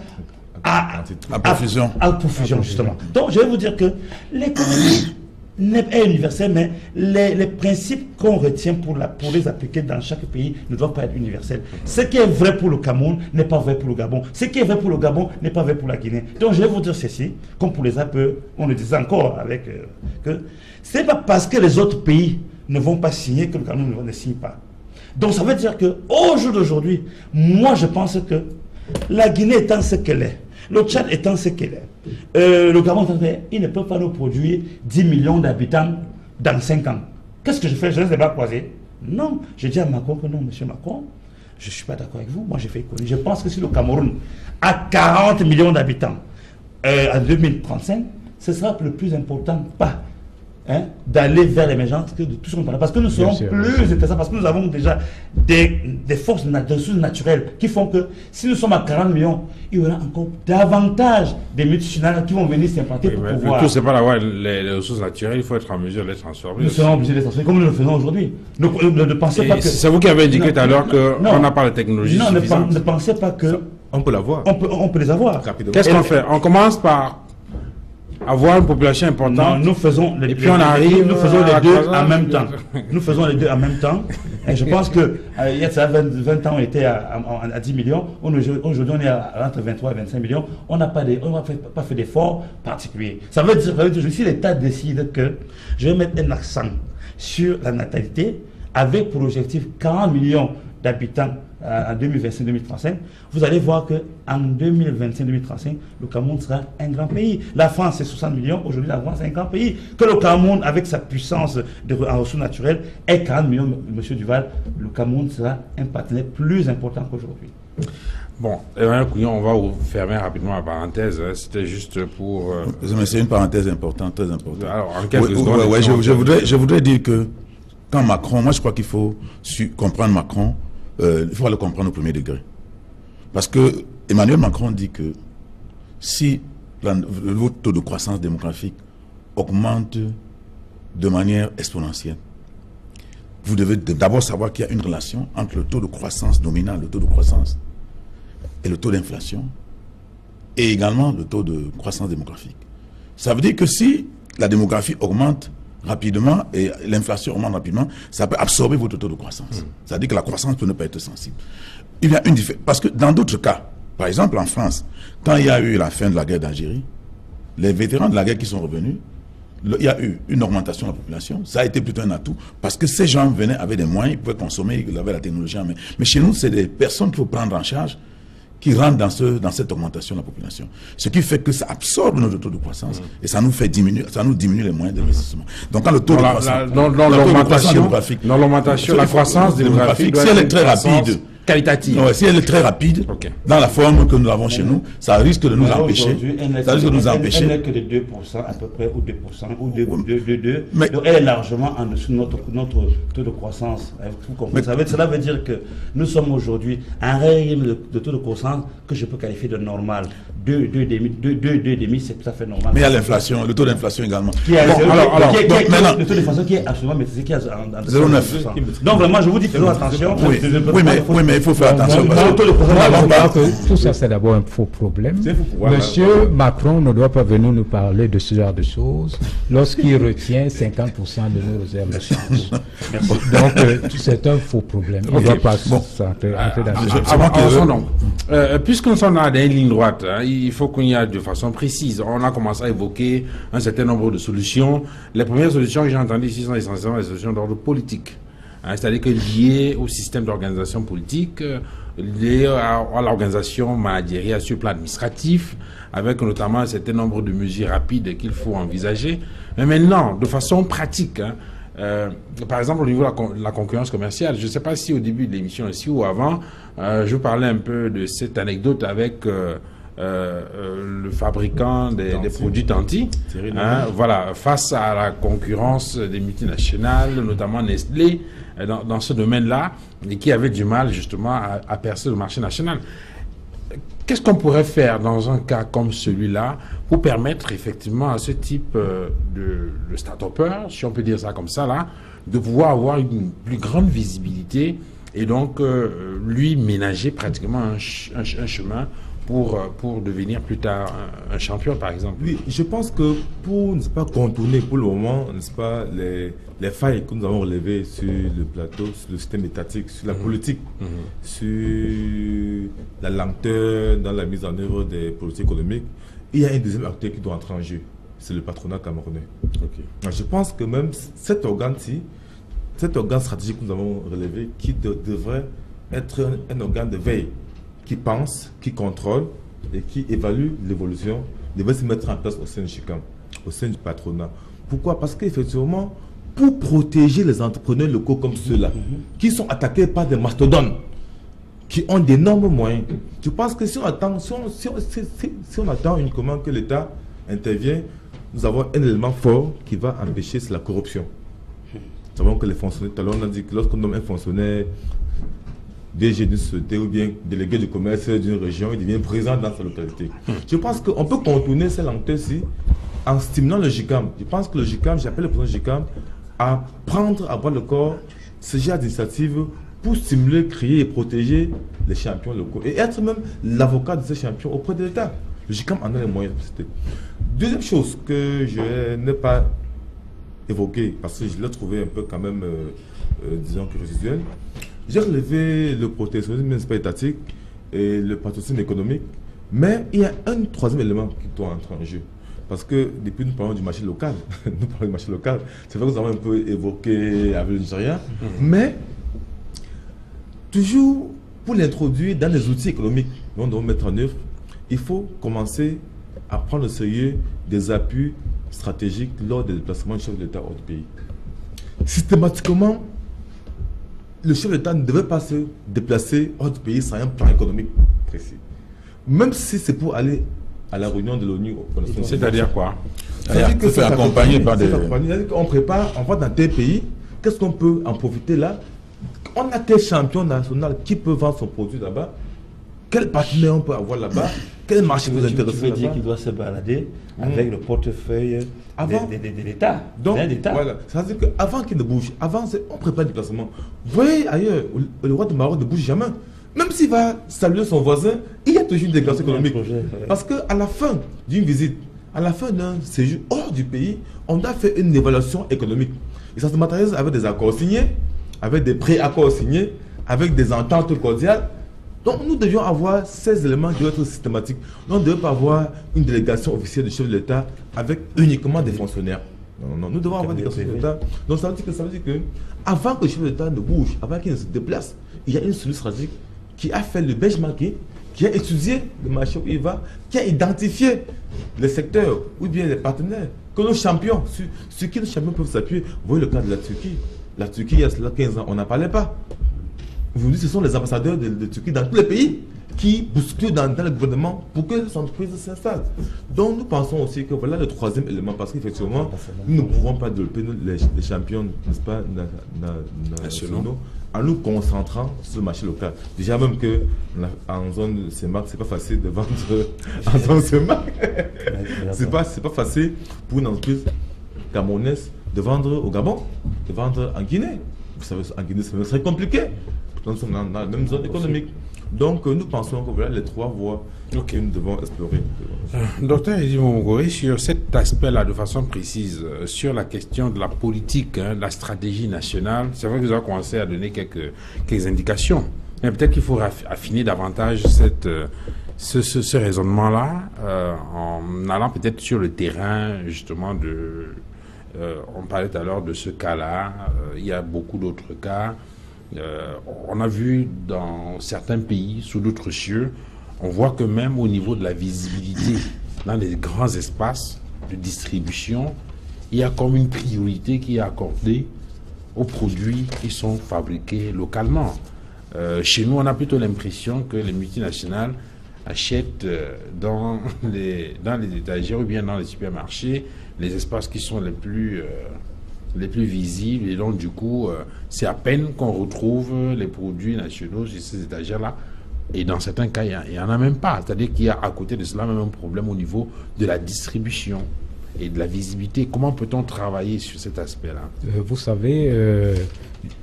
à profusion. À profusion, justement. Donc je vais vous dire que l'économie est universel, mais les principes qu'on retient pour les appliquer dans chaque pays ne doivent pas être universels. Ce qui est vrai pour le Cameroun n'est pas vrai pour le Gabon. Ce qui est vrai pour le Gabon n'est pas vrai pour la Guinée. Donc je vais vous dire ceci, comme pour les APE, on le disait encore avec que ce n'est pas parce que les autres pays ne vont pas signer que le Cameroun ne signe pas. Donc ça veut dire qu'au jour d'aujourd'hui, moi je pense que la Guinée étant ce qu'elle est, le Tchad étant ce qu'il est, le Gabon, il ne peut pas nous produire 10 millions d'habitants dans 5 ans. Qu'est-ce que je fais? Je laisse les bras croisés? Non. Je dis à Macron que non, monsieur Macron, je ne suis pas d'accord avec vous. Moi, j'ai fait économie. Je pense que si le Cameroun a 40 millions d'habitants en 2035, ce sera le plus important, pas d'aller vers l'émergence que de tout ce qu'on parle. Parce que nous serons plus intéressants, parce que nous avons déjà des forces, des ressources naturelles qui font que si nous sommes à 40 millions, il y aura encore davantage des multinationales qui vont venir s'implanter pour pouvoir... Le tout, c'est pas d'avoir les ressources naturelles, il faut être en mesure de les transformer. Nous serons obligés de les transformer comme nous le faisons aujourd'hui. Ne pensez pas que... C'est vous qui avez indiqué tout à l'heure qu'on n'a pas la technologie suffisante. Ne pensez pas que... On peut l'avoir. On peut les avoir. Qu'est-ce qu'on fait? On commence par avoir une population importante. Non, nous faisons les deux. Et puis on arrive. Nous faisons les deux en même temps. Nous faisons les deux en même temps. Et je pense que il y a 20 ans, on était à 10 millions. Aujourd'hui, on est entre 23 et 25 millions. On n'a pas fait d'efforts particuliers. Ça veut dire que si l'État décide que je vais mettre un accent sur la natalité, avec pour objectif 40 millions d'habitants en 2025-2035, vous allez voir qu'en 2025-2035, le Cameroun sera un grand pays. La France, c'est 60 millions. Aujourd'hui, la France, c'est un grand pays. Que le Cameroun, avec sa puissance en ressources naturelles, est 40 millions, M. Duval, le Cameroun sera un partenaire plus important qu'aujourd'hui. Bon, Emmanuel Couillon, on va fermer rapidement la parenthèse. C'était juste pour... Mais c'est une parenthèse importante, très importante. Alors, en quelques secondes... Je voudrais dire que quand Macron, moi je crois qu'il faut comprendre Macron, il faut le comprendre au premier degré. Parce que Emmanuel Macron dit que si le taux de croissance démographique augmente de manière exponentielle, vous devez d'abord savoir qu'il y a une relation entre le taux de croissance nominal, le taux de croissance, et le taux d'inflation, et également le taux de croissance démographique. Ça veut dire que si la démographie augmente rapidement et l'inflation augmente rapidement, ça peut absorber votre taux de croissance. Ça veut dire que la croissance peut ne pas être sensible. Il y a une différence. Parce que dans d'autres cas, par exemple en France, quand il y a eu la fin de la guerre d'Algérie, les vétérans de la guerre qui sont revenus, il y a eu une augmentation de la population. Ça a été plutôt un atout parce que ces gens venaient avec des moyens, ils pouvaient consommer, ils avaient la technologie en main. Mais chez nous, c'est des personnes qu'il faut prendre en charge qui rentrent dans cette augmentation de la population. Ce qui fait que ça absorbe notre taux de croissance et ça nous fait diminuer, ça nous diminue les moyens d'investissement. Donc quand le taux de croissance, dans l'augmentation, la croissance démographique, si elle est très rapide, qualitative. Ouais, si elle est très rapide, dans la forme que nous avons chez nous, ça risque de nous empêcher. Ça risque de nous empêcher. Elle n'est que de 2% à peu près, ou 2%, ou 2. Mais donc elle est largement en dessous de notre taux de croissance. Cela veut dire que nous sommes aujourd'hui à un régime de taux de croissance que je peux qualifier de normal. 2,5, c'est tout à fait normal. Mais il y a l'inflation, le taux d'inflation également. Le taux d'inflation qui est absolument maîtrisé, qui est en 0,9. Donc vraiment, je vous dis, faisons attention. Oui, mais il faut faire attention. Tout ça, c'est d'abord un faux problème. Monsieur Macron ne doit pas venir nous parler de ce genre de choses lorsqu'il retient 50% de nos réserves de change. Donc, c'est un faux problème. Il ne doit pas entrer dans ce puisque nous sommes dans une ligne droite, il faut qu'on y aille de façon précise. On a commencé à évoquer un certain nombre de solutions. Les premières solutions que j'ai entendues ici sont essentiellement des solutions d'ordre politique. C'est-à-dire que liées au système d'organisation politique, liées à l'organisation managériale sur le plan administratif, avec notamment un certain nombre de mesures rapides qu'il faut envisager. Mais maintenant, de façon pratique, par exemple au niveau de la concurrence commerciale, je ne sais pas si au début de l'émission ici ou avant, je vous parlais un peu de cette anecdote avec le fabricant des produits Tanti, voilà, face à la concurrence des multinationales, notamment Nestlé, dans ce domaine-là, et qui avait du mal justement à percer le marché national. Qu'est-ce qu'on pourrait faire dans un cas comme celui-là pour permettre effectivement à ce type de start-upper, si on peut dire ça comme ça, là, de pouvoir avoir une plus grande visibilité et donc lui ménager pratiquement un chemin pour devenir plus tard un champion, par exemple. Oui, je pense que pour ne pas contourner pour le moment, n'est-ce pas, les failles que nous avons relevées sur le plateau, sur le système étatique, sur la politique, sur la lenteur dans la mise en œuvre des politiques économiques, il y a un deuxième acteur qui doit entrer en jeu, c'est le patronat camerounais. Je pense que même cet organe-ci, cet organe stratégique que nous avons relevé, qui devrait être un organe de veille, qui pense, qui contrôle et qui évalue l'évolution, devrait se mettre en place au sein du CHICAM, au sein du patronat. Pourquoi? Parce qu'effectivement, pour protéger les entrepreneurs locaux comme ceux-là, qui sont attaqués par des mastodontes, qui ont d'énormes moyens, je pense que si on attend, si on attend uniquement que l'État intervienne, nous avons un élément fort qui va empêcher, c'est la corruption. Nous savons que les fonctionnaires, tout à l'heure on a dit que lorsqu'on nomme un fonctionnaire DG d'une société ou bien délégué du commerce d'une région, il devient président dans sa localité. Je pense qu'on peut contourner cette lenteur-ci en stimulant le GICAM. Je pense que le GICAM, j'appelle le président du GICAM à prendre à bras le corps ce genre d'initiative pour stimuler, créer et protéger les champions locaux et être même l'avocat de ces champions auprès de l'État. Le GICAM en a les moyens. Deuxième chose que je n'ai pas évoquée, parce que je l'ai trouvé un peu quand même, disons que résiduel, j'ai relevé le protectionnisme municipal étatique et le patriotisme économique, mais il y a un troisième élément qui doit entrer en jeu. Parce que depuis nous parlons du marché local, c'est vrai que nous avons un peu évoqué avec le Nigeria, mais toujours pour l'introduire dans les outils économiques que nous devons mettre en œuvre, il faut commencer à prendre au sérieux des appuis stratégiques lors des déplacements du chef de l'État hors du pays. Systématiquement, le chef d'État ne devait pas se déplacer hors du pays sans un plan économique précis. Même si c'est pour aller à la réunion de l'ONU. C'est-à-dire quoi? C'est-à-dire que c'est accompagné par des... On prépare, on va dans tel pays, qu'est-ce qu'on peut en profiter là? On a tel champion national qui peut vendre son produit là-bas? Quel partenaire on peut avoir là-bas? Quel marché vous intéresse? Tu veux dire qu'il doit se balader avec le portefeuille de l'État. Donc, voilà. C'est-à-dire qu'avant qu'il ne bouge, on prépare le déplacement. Vous voyez ailleurs, le roi de Maroc ne bouge jamais. Même s'il va saluer son voisin, il y a toujours une déclaration économique. Parce qu'à la fin d'une visite, à la fin d'un séjour hors du pays, on a fait une évaluation économique. Et ça se matérialise avec des accords signés, avec des pré-accords signés, avec des ententes cordiales. Donc nous devions avoir ces éléments qui doivent être systématiques. On ne devait pas avoir une délégation officielle du chef de l'État avec uniquement des fonctionnaires. Non, nous devons avoir des délégation de l'État. Donc ça veut dire que avant que le chef de l'État ne bouge, avant qu'il ne se déplace, il y a une solution stratégique qui a fait le benchmarking, qui a étudié le marché où il va, qui a identifié les secteurs ou bien les partenaires, que nos champions, sur qui nos champions peuvent s'appuyer. Vous voyez le cas de la Turquie. La Turquie, il y a cela 15 ans, on n'en parlait pas. Vous dites, ce sont les ambassadeurs de Turquie dans tous les pays qui bousculent dans le gouvernement pour que les entreprises s'installent. Donc nous pensons aussi que voilà le troisième élément, parce qu'effectivement, nous ne pouvons pas développer les champions, n'est-ce pas, nationaux, en nous concentrant sur le marché local. Déjà même que en zone CEMAC, c'est pas facile de vendre en zone CEMAC. c'est pas facile pour une entreprise camerounaise de vendre au Gabon, de vendre en Guinée. Vous savez, en Guinée, c'est très compliqué. Nous sommes dans la même zone économique. Donc, nous pensons que voilà les trois voies que nous devons explorer. Docteur Eddy Momogori, sur cet aspect-là, de façon précise, sur la question de la politique, de la stratégie nationale, c'est vrai que vous avez commencé à donner quelques indications. Mais peut-être qu'il faut affiner davantage ce raisonnement-là en allant peut-être sur le terrain, justement, on parlait tout à l'heure de ce cas-là. Il y a beaucoup d'autres cas. On a vu dans certains pays, sous d'autres cieux, on voit que même au niveau de la visibilité, dans les grands espaces de distribution, il y a comme une priorité qui est accordée aux produits qui sont fabriqués localement. Chez nous, on a plutôt l'impression que les multinationales achètent dans les étagères ou bien dans les supermarchés les espaces qui sont les plus visibles, et donc du coup c'est à peine qu'on retrouve les produits nationaux sur ces étagères-là, et dans certains cas il n'y en a même pas, c'est-à-dire qu'il y a à côté de cela même un problème au niveau de la distribution et de la visibilité. Comment peut-on travailler sur cet aspect-là? Vous savez,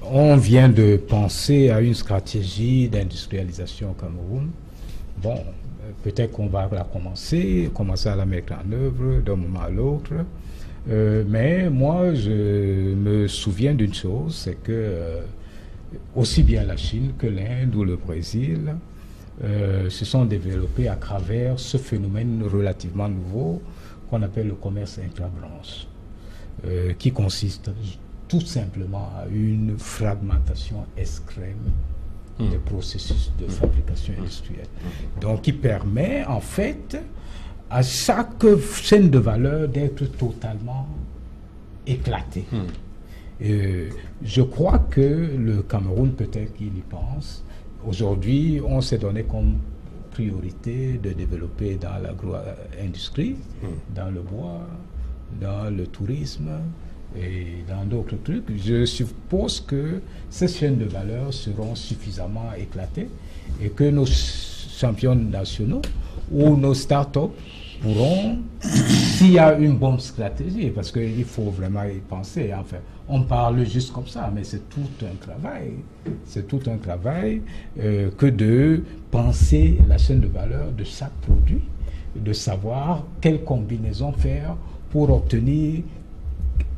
on vient de penser à une stratégie d'industrialisation au Cameroun. Bon, peut-être qu'on va la commencer à la mettre en œuvre d'un moment à l'autre. Mais moi, je me souviens d'une chose, c'est que aussi bien la Chine que l'Inde ou le Brésil se sont développés à travers ce phénomène relativement nouveau qu'on appelle le commerce intra-branche, qui consiste tout simplement à une fragmentation extrême des processus de fabrication industrielle. Donc, qui permet en fait à chaque chaîne de valeur d'être totalement éclatée. Je crois que le Cameroun, peut-être qu'il y pense, aujourd'hui, on s'est donné comme priorité de développer dans l'agro-industrie, dans le bois, dans le tourisme et dans d'autres trucs. Je suppose que ces chaînes de valeur seront suffisamment éclatées et que nos champions nationaux ou nos start-up pourront, s'il y a une bonne stratégie, parce qu'il faut vraiment y penser, enfin, on parle juste comme ça, mais c'est tout un travail. C'est tout un travail que de penser la chaîne de valeur de chaque produit, de savoir quelle combinaison faire pour obtenir,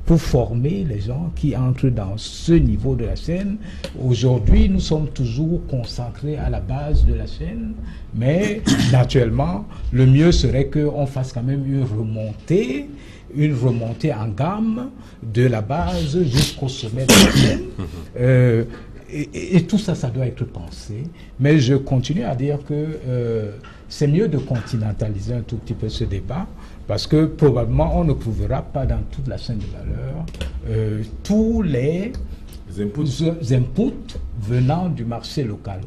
pour former les gens qui entrent dans ce niveau de la chaîne. Aujourd'hui, nous sommes toujours concentrés à la base de la chaîne, mais naturellement, le mieux serait qu'on fasse quand même une remontée en gamme de la base jusqu'au sommet de la chaîne. Et tout ça, ça doit être pensé. Mais je continue à dire que c'est mieux de continentaliser un tout petit peu ce débat, parce que probablement on ne trouvera pas dans toute la chaîne de valeur tous les inputs venant du marché local.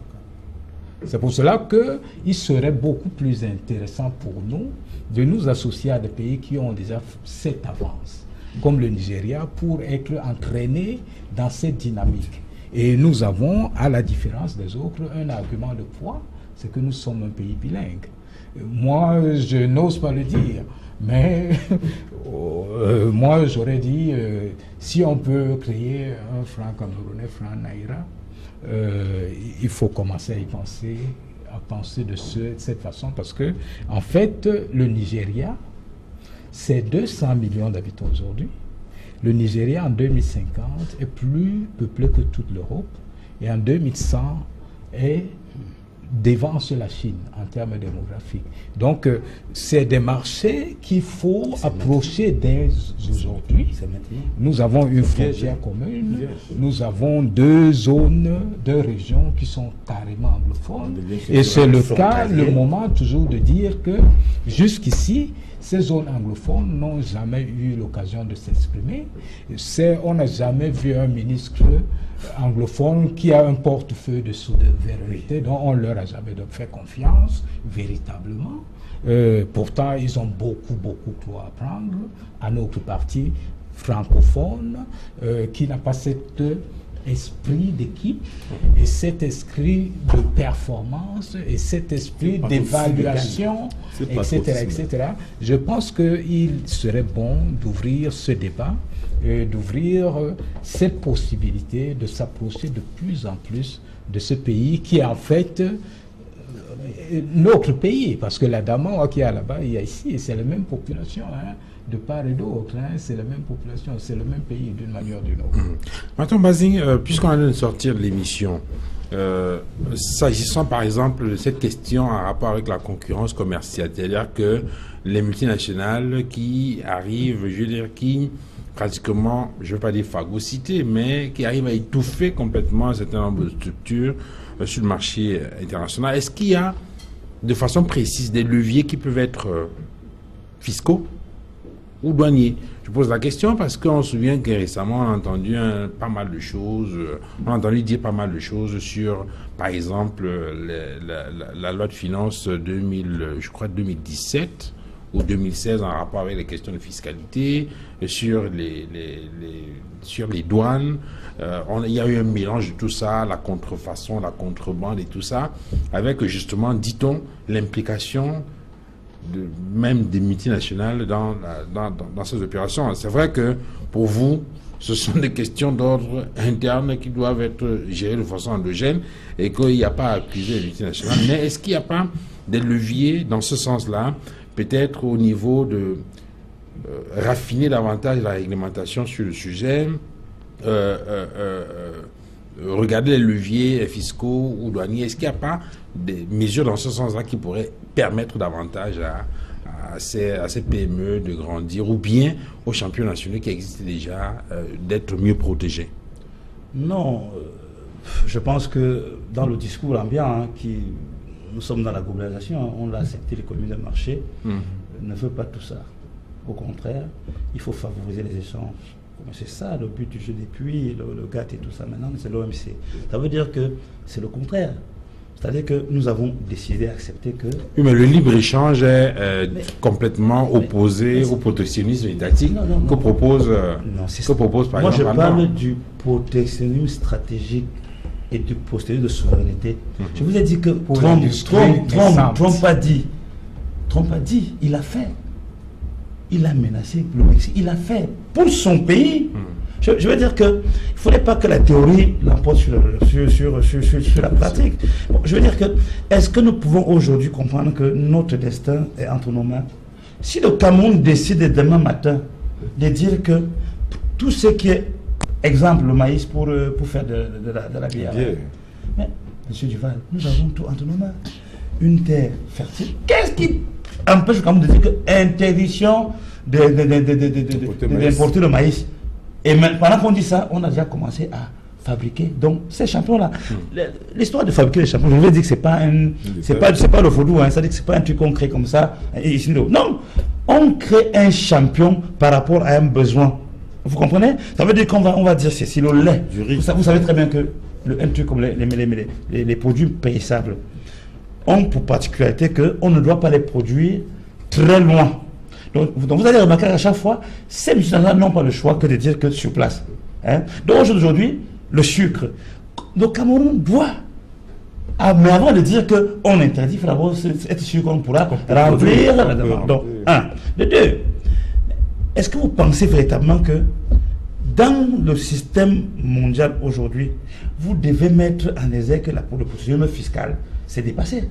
C'est pour cela qu'il serait beaucoup plus intéressant pour nous de nous associer à des pays qui ont déjà cette avance, comme le Nigeria, pour être entraînés dans cette dynamique. Et nous avons, à la différence des autres, un argument de poids, c'est que nous sommes un pays bilingue. Moi, je n'ose pas le dire, mais moi, j'aurais dit, si on peut créer un franc camerounais, franc naira, il faut commencer à penser de cette façon, parce que, en fait, le Nigeria, c'est 200 millions d'habitants aujourd'hui. Le Nigeria, en 2050, est plus peuplé que toute l'Europe, et en 2100, dévance la Chine en termes démographiques. Donc, c'est des marchés qu'il faut approcher dès aujourd'hui. Nous avons une frontière commune, nous avons deux régions qui sont carrément anglophones, et c'est le moment toujours de dire que jusqu'ici, ces zones anglophones n'ont jamais eu l'occasion de s'exprimer. On n'a jamais vu un ministre anglophone qui a un portefeuille de souveraineté, dont on ne leur a jamais fait confiance véritablement. Pourtant, ils ont beaucoup à apprendre à notre parti francophone qui n'a pas cet esprit d'équipe et cet esprit de performance et cet esprit d'évaluation, etc. Je pense qu'il serait bon d'ouvrir ce débat et d'ouvrir cette possibilité de s'approcher de plus en plus de ce pays qui est en fait notre pays, parce que la Dama qui est là-bas, il y a ici, et c'est la même population, de part et d'autre, c'est la même population, c'est le même pays d'une manière ou d'une autre. Maintenant, Bazing, puisqu'on a de sortir de l'émission, s'agissant par exemple de cette question en rapport avec la concurrence commerciale, c'est-à-dire que les multinationales qui arrivent, je veux dire, qui pratiquement, je ne veux pas dire phagocyter, mais qui arrivent à étouffer complètement un certain nombre de structures sur le marché international, est-ce qu'il y a de façon précise des leviers qui peuvent être fiscaux ou douaniers? Je pose la question parce qu'on se souvient que récemment on a entendu pas mal de choses, on a entendu dire pas mal de choses sur, par exemple, la loi de finances 2017 ou 2016 en rapport avec les questions de fiscalité, sur les douanes. Il y a eu un mélange de tout ça, la contrefaçon, la contrebande et tout ça, avec justement, dit-on, l'implication même des multinationales dans ces opérations. C'est vrai que pour vous, ce sont des questions d'ordre interne qui doivent être gérées de façon endogène et qu'il n'y a pas à accuser les multinationales. Mais est-ce qu'il n'y a pas des leviers dans ce sens-là, peut-être au niveau de raffiner davantage la réglementation sur le sujet, regarder les leviers fiscaux ou douaniers? Est-ce qu'il n'y a pas des mesures dans ce sens-là qui pourraient permettre davantage à ces PME de grandir, ou bien aux champions nationaux qui existent déjà d'être mieux protégés? Non, je pense que dans le discours ambiant, nous sommes dans la globalisation, on l'a accepté, l'économie de marché ne veut pas tout ça. Au contraire, il faut favoriser les échanges. C'est ça le but du jeu des puits, le GATT et tout ça maintenant, c'est l'OMC. Ça veut dire que c'est le contraire. C'est-à-dire que nous avons décidé d'accepter que... Oui, mais le libre-échange est complètement opposé au protectionnisme étatique que propose par exemple... Moi, je parle du protectionnisme stratégique et du protectionnisme de souveraineté. Je vous ai dit que Trump a dit, il a fait. Il a menacé le Mexique, il a fait pour son pays. Je veux dire qu'il ne faudrait pas que la théorie l'emporte sur la pratique. Bon, je veux dire que, est-ce que nous pouvons aujourd'hui comprendre que notre destin est entre nos mains? Si le Cameroun décide demain matin de dire que tout ce qui est, exemple, le maïs pour faire de la bière, mais, M. Duval, nous avons tout entre nos mains. Une terre fertile. Qu'est-ce qui empêche le Cameroun de dire que interdiction d'importer le maïs? Et pendant qu'on dit ça, on a déjà commencé à fabriquer. Donc, ces champions-là, l'histoire de fabriquer les champions, je veux dire que c'est pas le vaudou, hein, c'est-à-dire que c'est pas un truc qu'on crée comme ça. Non, on crée un champion par rapport à un besoin. Vous comprenez? Ça veut dire qu'on va dire, c'est le lait. Vous savez très bien que un truc comme les produits périssables ont pour particularité qu'on ne doit pas les produire très loin. Donc vous allez remarquer à chaque fois, ces musulmans n'ont pas le choix que de dire que sur place. Hein? Donc aujourd'hui, le sucre, le Cameroun doit, mais avant de dire qu'on interdit, il faut d'abord être sûr qu'on pourra remplir la demande. Donc, de deux, est-ce que vous pensez véritablement que dans le système mondial aujourd'hui, vous devez mettre en exergue que le procédure fiscal s'est dépassé?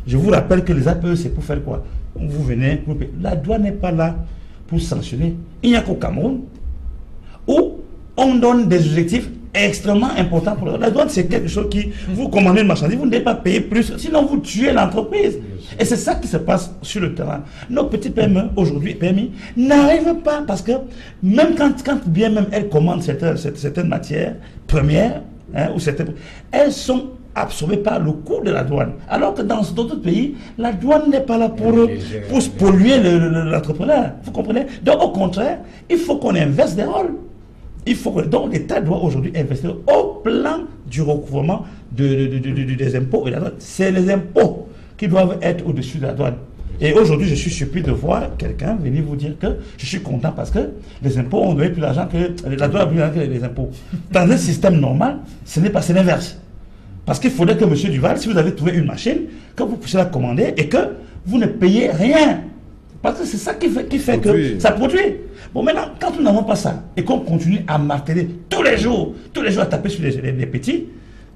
Je vous rappelle que les APE, c'est pour faire quoi? Vous venez, la douane n'est pas là pour sanctionner. Il n'y a qu'au Cameroun où on donne des objectifs extrêmement importants pour la douane. C'est quelque chose qui, vous commandez une marchandise, vous ne devez pas payer plus, sinon vous tuez l'entreprise. Et c'est ça qui se passe sur le terrain. Nos petites PME, aujourd'hui, PMI, n'arrivent pas parce que même quand bien même elles commandent certaines matières premières, ou elles sont absorbées par le coût de la douane. Alors que dans d'autres pays, la douane n'est pas là pour polluer l'entrepreneur. Vous comprenez? Donc au contraire, il faut qu'on inverse des rôles. Donc l'État doit aujourd'hui investir au plan du recouvrement des impôts et de la douane. C'est les impôts qui doivent être au-dessus de la douane. Et aujourd'hui, je suis surpris de voir quelqu'un venir vous dire que je suis content parce que les impôts ont donné plus d'argent que la douane a plus d'argent que les impôts. Dans un système normal, ce n'est pas, c'est l'inverse. Parce qu'il faudrait que M. Duval, si vous avez trouvé une machine, que vous puissiez la commander et que vous ne payez rien. Parce que c'est ça qui fait que ça produit. Bon, maintenant, quand nous n'avons pas ça et qu'on continue à marteler tous les jours à taper sur les petits,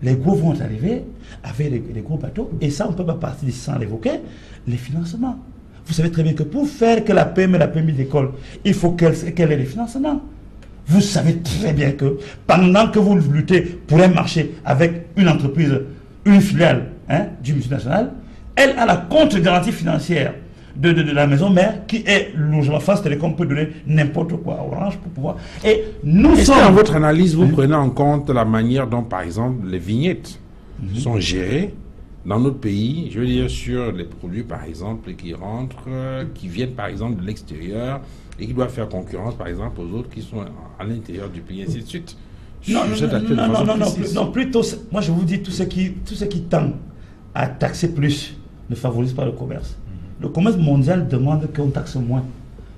les gros vont arriver avec les gros bateaux. Et ça, on ne peut pas partir d'ici sans l'évoquer, les financements. Vous savez très bien que pour faire que la PME décolle, il faut qu'elle ait les financements. Vous savez très bien que pendant que vous luttez pour un marché avec une entreprise, une filiale du multinational, elle a la contre-garantie financière de la maison mère qui est logiquement France Télécom peut donner n'importe quoi à Orange pour pouvoir. Et nous Est-ce que dans votre analyse, vous prenez en compte la manière dont, par exemple, les vignettes sont gérées dans notre pays, je veux dire, sur les produits, par exemple, qui rentrent, qui viennent, par exemple, de l'extérieur et qui doivent faire concurrence, par exemple, aux autres qui sont à l'intérieur du pays, ainsi de suite. Non, plutôt, moi je vous dis, tout ce qui tend à taxer plus ne favorise pas le commerce. Le commerce mondial demande qu'on taxe moins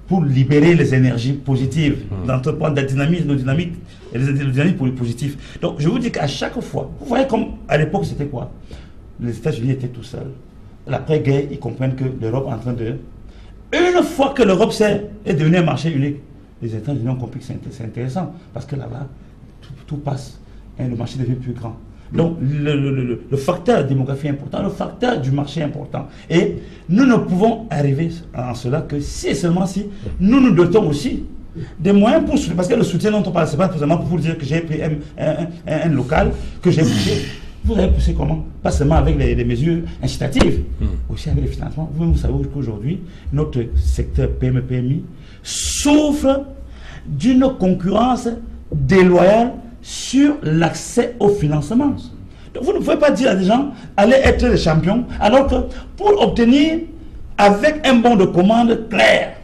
pour libérer les énergies positives, d'entreprendre la dynamisme, le dynamique et les dynamiques pour le positif. Donc je vous dis qu'à chaque fois, vous voyez comme à l'époque c'était quoi? Les États-Unis étaient tout seuls. L'après-guerre, ils comprennent que l'Europe est en train de Une fois que l'Europe est devenue un marché unique, les États-Unis ont compris que c'est intéressant, parce que là-bas, tout passe, et le marché devient plus grand. Donc, le facteur démographique est important, le facteur du marché est important. Et nous ne pouvons arriver à cela que si et seulement si nous nous dotons aussi des moyens pour soutenir. Parce que le soutien dont on parle, ce n'est pas seulement pour dire que j'ai pris un local, que j'ai poussé. Vous avez poussé comment? Pas seulement avec les mesures incitatives, aussi avec les financements. Vous savez qu'aujourd'hui, notre secteur PME-PMI souffre d'une concurrence déloyale sur l'accès au financement. Donc vous ne pouvez pas dire à des gens, allez être des champions, alors que pour obtenir avec un bon de commande clair,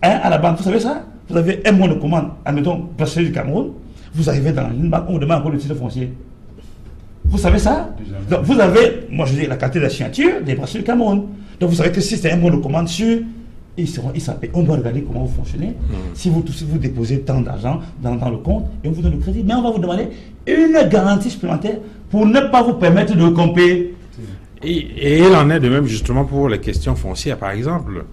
à la banque, vous savez ça? Vous avez un bon de commande, admettons, placé du Cameroun, vous arrivez dans une banque, on vous demande encore le titre foncier. Vous savez ça? Donc vous avez, moi je dis, la qualité de la signature des bracelets du Cameroun. Donc vous savez que si c'est un bon de commande sûr, ils s'appellent. On doit regarder comment vous fonctionnez. Si vous déposez tant d'argent dans le compte, et on vous donne le crédit, mais on va vous demander une garantie supplémentaire pour ne pas vous permettre de compter. Et il en est de même justement pour les questions foncières, par exemple.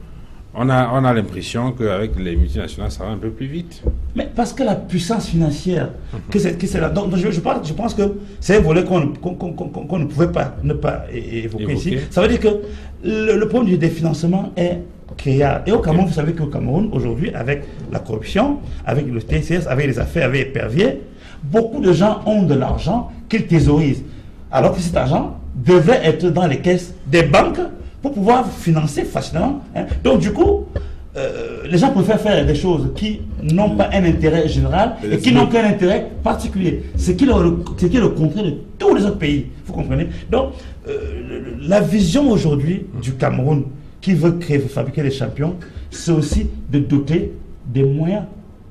On a l'impression qu'avec les multinationales, ça va un peu plus vite. Mais parce que la puissance financière, que c'est là. Donc je pense que c'est un volet qu'on ne pouvait pas ne pas évoquer ici. Ça veut dire que le problème des financements est créable. Et au Cameroun, vous savez qu'au Cameroun, aujourd'hui, avec la corruption, avec le TCS, avec les affaires, avec les perviers, beaucoup de gens ont de l'argent qu'ils thésaurisent. Alors que cet argent devrait être dans les caisses des banques pour pouvoir financer facilement. Donc du coup, les gens préfèrent faire des choses qui n'ont pas un intérêt général et qui n'ont qu'un intérêt particulier. Ce qui est le contraire de tous les autres pays. Vous comprenez? Donc, la vision aujourd'hui du Cameroun qui veut fabriquer des champions, c'est aussi de doter des moyens,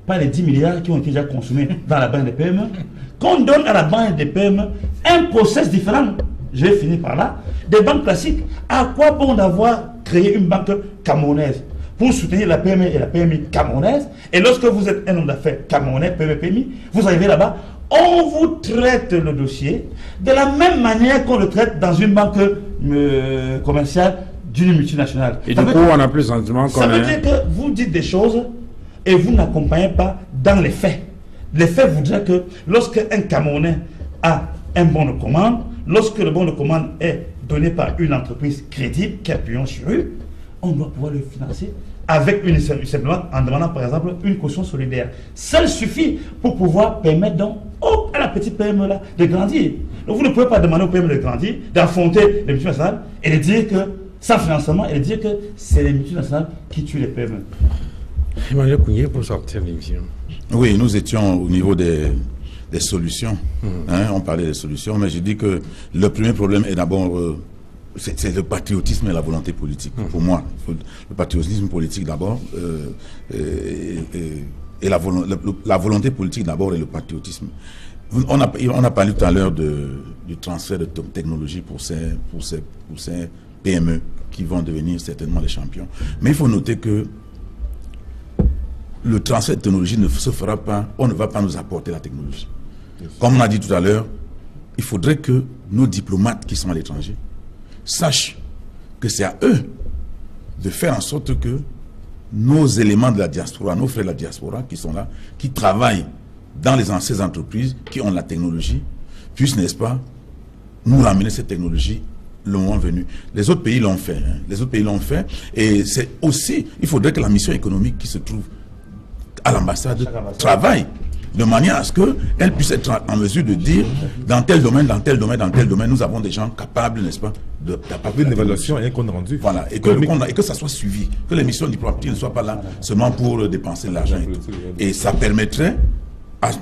pas les 10 milliards qui ont été déjà consommés dans la banque des PME, qu'on donne à la banque des PME un process différent. Je vais finir par là. Des banques classiques, à quoi bon d'avoir créé une banque camerounaise pour soutenir la PME et la PMI camerounaise? Et lorsque vous êtes un homme d'affaires camerounais, PME, PMI, vous arrivez là-bas, on vous traite le dossier de la même manière qu'on le traite dans une banque commerciale d'une multinationale. Et du coup, on n'a plus le sentiment qu'on Ça veut dire que vous dites des choses et vous n'accompagnez pas dans les faits. Les faits vous disent que lorsque un Camerounais a un bon de commande, lorsque le bon de commande est donné par une entreprise crédible qui appuie sur eux, on doit pouvoir le financer avec simplement en demandant par exemple une caution solidaire. Ça suffit pour pouvoir permettre donc à la petite PME là de grandir. Donc vous ne pouvez pas demander aux PME de grandir, d'affronter les multinationales et de dire que sans financement et de dire que c'est les multinationales qui tuent les PME. Emmanuel Kounié pour sortir de l'émission. Oui, nous étions au niveau des solutions. On parlait des solutions, mais je dis que le premier problème est d'abord c'est le patriotisme et la volonté politique. Pour moi, le patriotisme politique d'abord et la volonté politique d'abord et le patriotisme. On a parlé tout à l'heure du transfert de technologie pour ces PME qui vont devenir certainement les champions. Mais il faut noter que le transfert de technologie ne se fera pas, on ne va pas nous apporter la technologie. Comme on a dit tout à l'heure, il faudrait que nos diplomates qui sont à l'étranger sachent que c'est à eux de faire en sorte que nos éléments de la diaspora, nos frères de la diaspora qui sont là, qui travaillent dans ces entreprises, qui ont la technologie, puissent, n'est-ce pas, nous ramener cette technologie le moment venu. Les autres pays l'ont fait. Les autres pays l'ont fait. Et c'est aussi, il faudrait que la mission économique qui se trouve à l'ambassade travaille de manière à ce qu'elle puisse être en mesure de dire dans tel domaine, dans tel domaine, dans tel domaine, nous avons des gens capables, n'est-ce pas, d'apporter une évaluation et un compte rendu. Voilà, et que ça soit suivi, que les missions diplomatiques ne soient pas là seulement pour dépenser de l'argent et tout. Et ça permettrait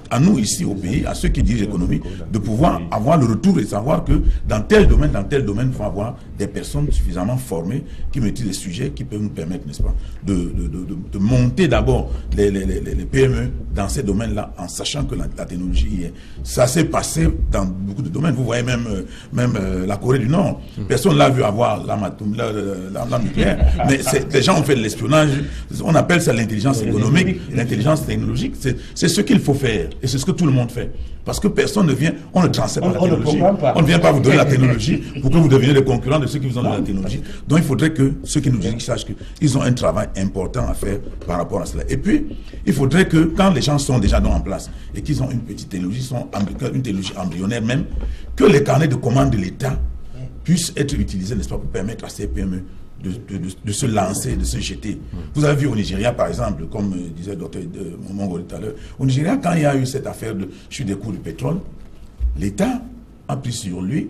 à nous ici au pays, à ceux qui dirigent l'économie, de pouvoir avoir le retour et savoir que dans tel domaine, il faut avoir des personnes suffisamment formées qui maîtrisent les sujets qui peuvent nous permettre, n'est-ce pas, de monter d'abord les PME dans ces domaines-là en sachant que la technologie y est. Ça s'est passé dans beaucoup de domaines. Vous voyez même la Corée du Nord. Personne ne l'a vu avoir l'arme nucléaire. Mais les gens ont fait de l'espionnage. On appelle ça l'intelligence économique, l'intelligence technologique. C'est ce qu'il faut faire. faire, et c'est ce que tout le monde fait, parce que personne ne vient, on ne transmet pas la technologie, pas. on ne vient pas vous donner la technologie pour que vous deveniez les concurrents de ceux qui vous ont donné la technologie. Donc il faudrait que ceux qui nous dirigent sachent qu'ils ont un travail important à faire par rapport à cela. Et puis, il faudrait que quand les gens sont déjà en place et qu'ils ont une petite technologie, une technologie embryonnaire même, que les carnets de commandes de l'État puissent être utilisés, n'est-ce pas, pour permettre à ces PME de se lancer, de se jeter. Vous avez vu au Nigeria, par exemple, comme disait le docteur Mongoli tout à l'heure, au Nigeria, quand il y a eu cette affaire de chute des cours du pétrole, l'État a pris sur lui,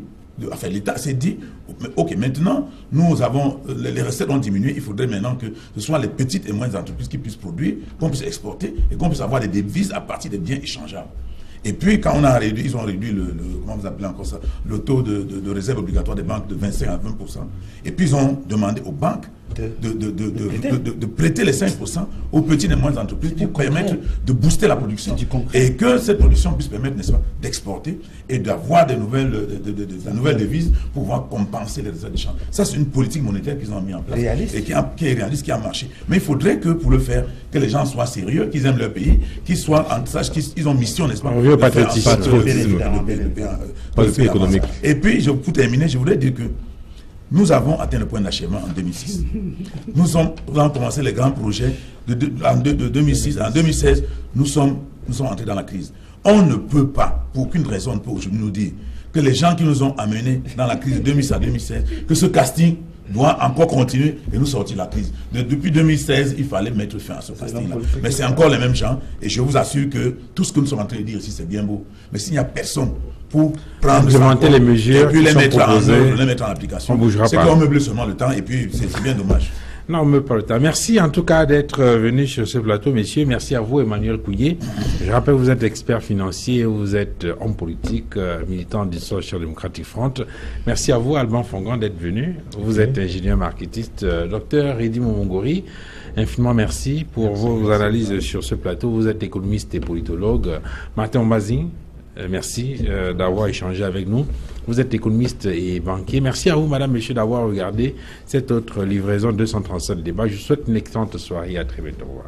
enfin l'État s'est dit, ok, maintenant, nous avons, les recettes ont diminué, il faudrait maintenant que ce soit les petites et moyennes entreprises qui puissent produire, qu'on puisse exporter et qu'on puisse avoir des devises à partir des biens échangeables. Et puis, quand on a réduit, ils ont réduit comment vous appelez encore ça, le taux de réserve obligatoire des banques de 25 à 20%. Et puis, ils ont demandé aux banques de prêter les 5% aux petites et moyennes entreprises pour permettre de booster la production. Et que cette production puisse permettre, n'est-ce pas, d'exporter et d'avoir de nouvelles devises pour pouvoir compenser les réserves d'échange. Ça, c'est une politique monétaire qu'ils ont mis en place. Et qui est réaliste, qui a marché. Mais il faudrait que, pour le faire, que les gens soient sérieux, qu'ils aiment leur pays, qu'ils soient en sachent qu'ils ont mission, n'est-ce pas, patriotisme économique. Et puis, pour terminer, je voudrais dire que nous avons atteint le point d'achèvement en 2006. Nous avons commencé les grands projets de 2006. En 2016, nous sommes entrés dans la crise. On ne peut pas, pour aucune raison, on ne peut aujourd'hui nous dire que les gens qui nous ont amenés dans la crise de 2006 à 2016, que ce casting doit encore continuer et nous sortir de la crise. Depuis 2016, il fallait mettre fin à ce casting-là. Mais c'est encore les mêmes gens et je vous assure que tout ce que nous sommes en train de dire ici, c'est bien beau. Mais s'il n'y a personne pour prendre les mesures et puis les mettre en œuvre, les mettre en application, c'est qu'on meuble seulement le temps et puis c'est bien dommage. Non, on me parle pas. Merci en tout cas d'être venu sur ce plateau, messieurs. Merci à vous, Emmanuel Couillet. Je rappelle, vous êtes expert financier, vous êtes homme politique, militant du Social Democratic Front. Merci à vous, Alban Fongan, d'être venu. Vous êtes ingénieur marketiste. Docteur Eddy Momongori, infiniment merci pour vos analyses sur ce plateau. Vous êtes économiste et politologue. Martin Ombazing, merci d'avoir échangé avec nous. Vous êtes économiste et banquier. Merci à vous, madame, monsieur, d'avoir regardé cette autre livraison 237 débat. Je vous souhaite une excellente soirée et à très bientôt. Au revoir.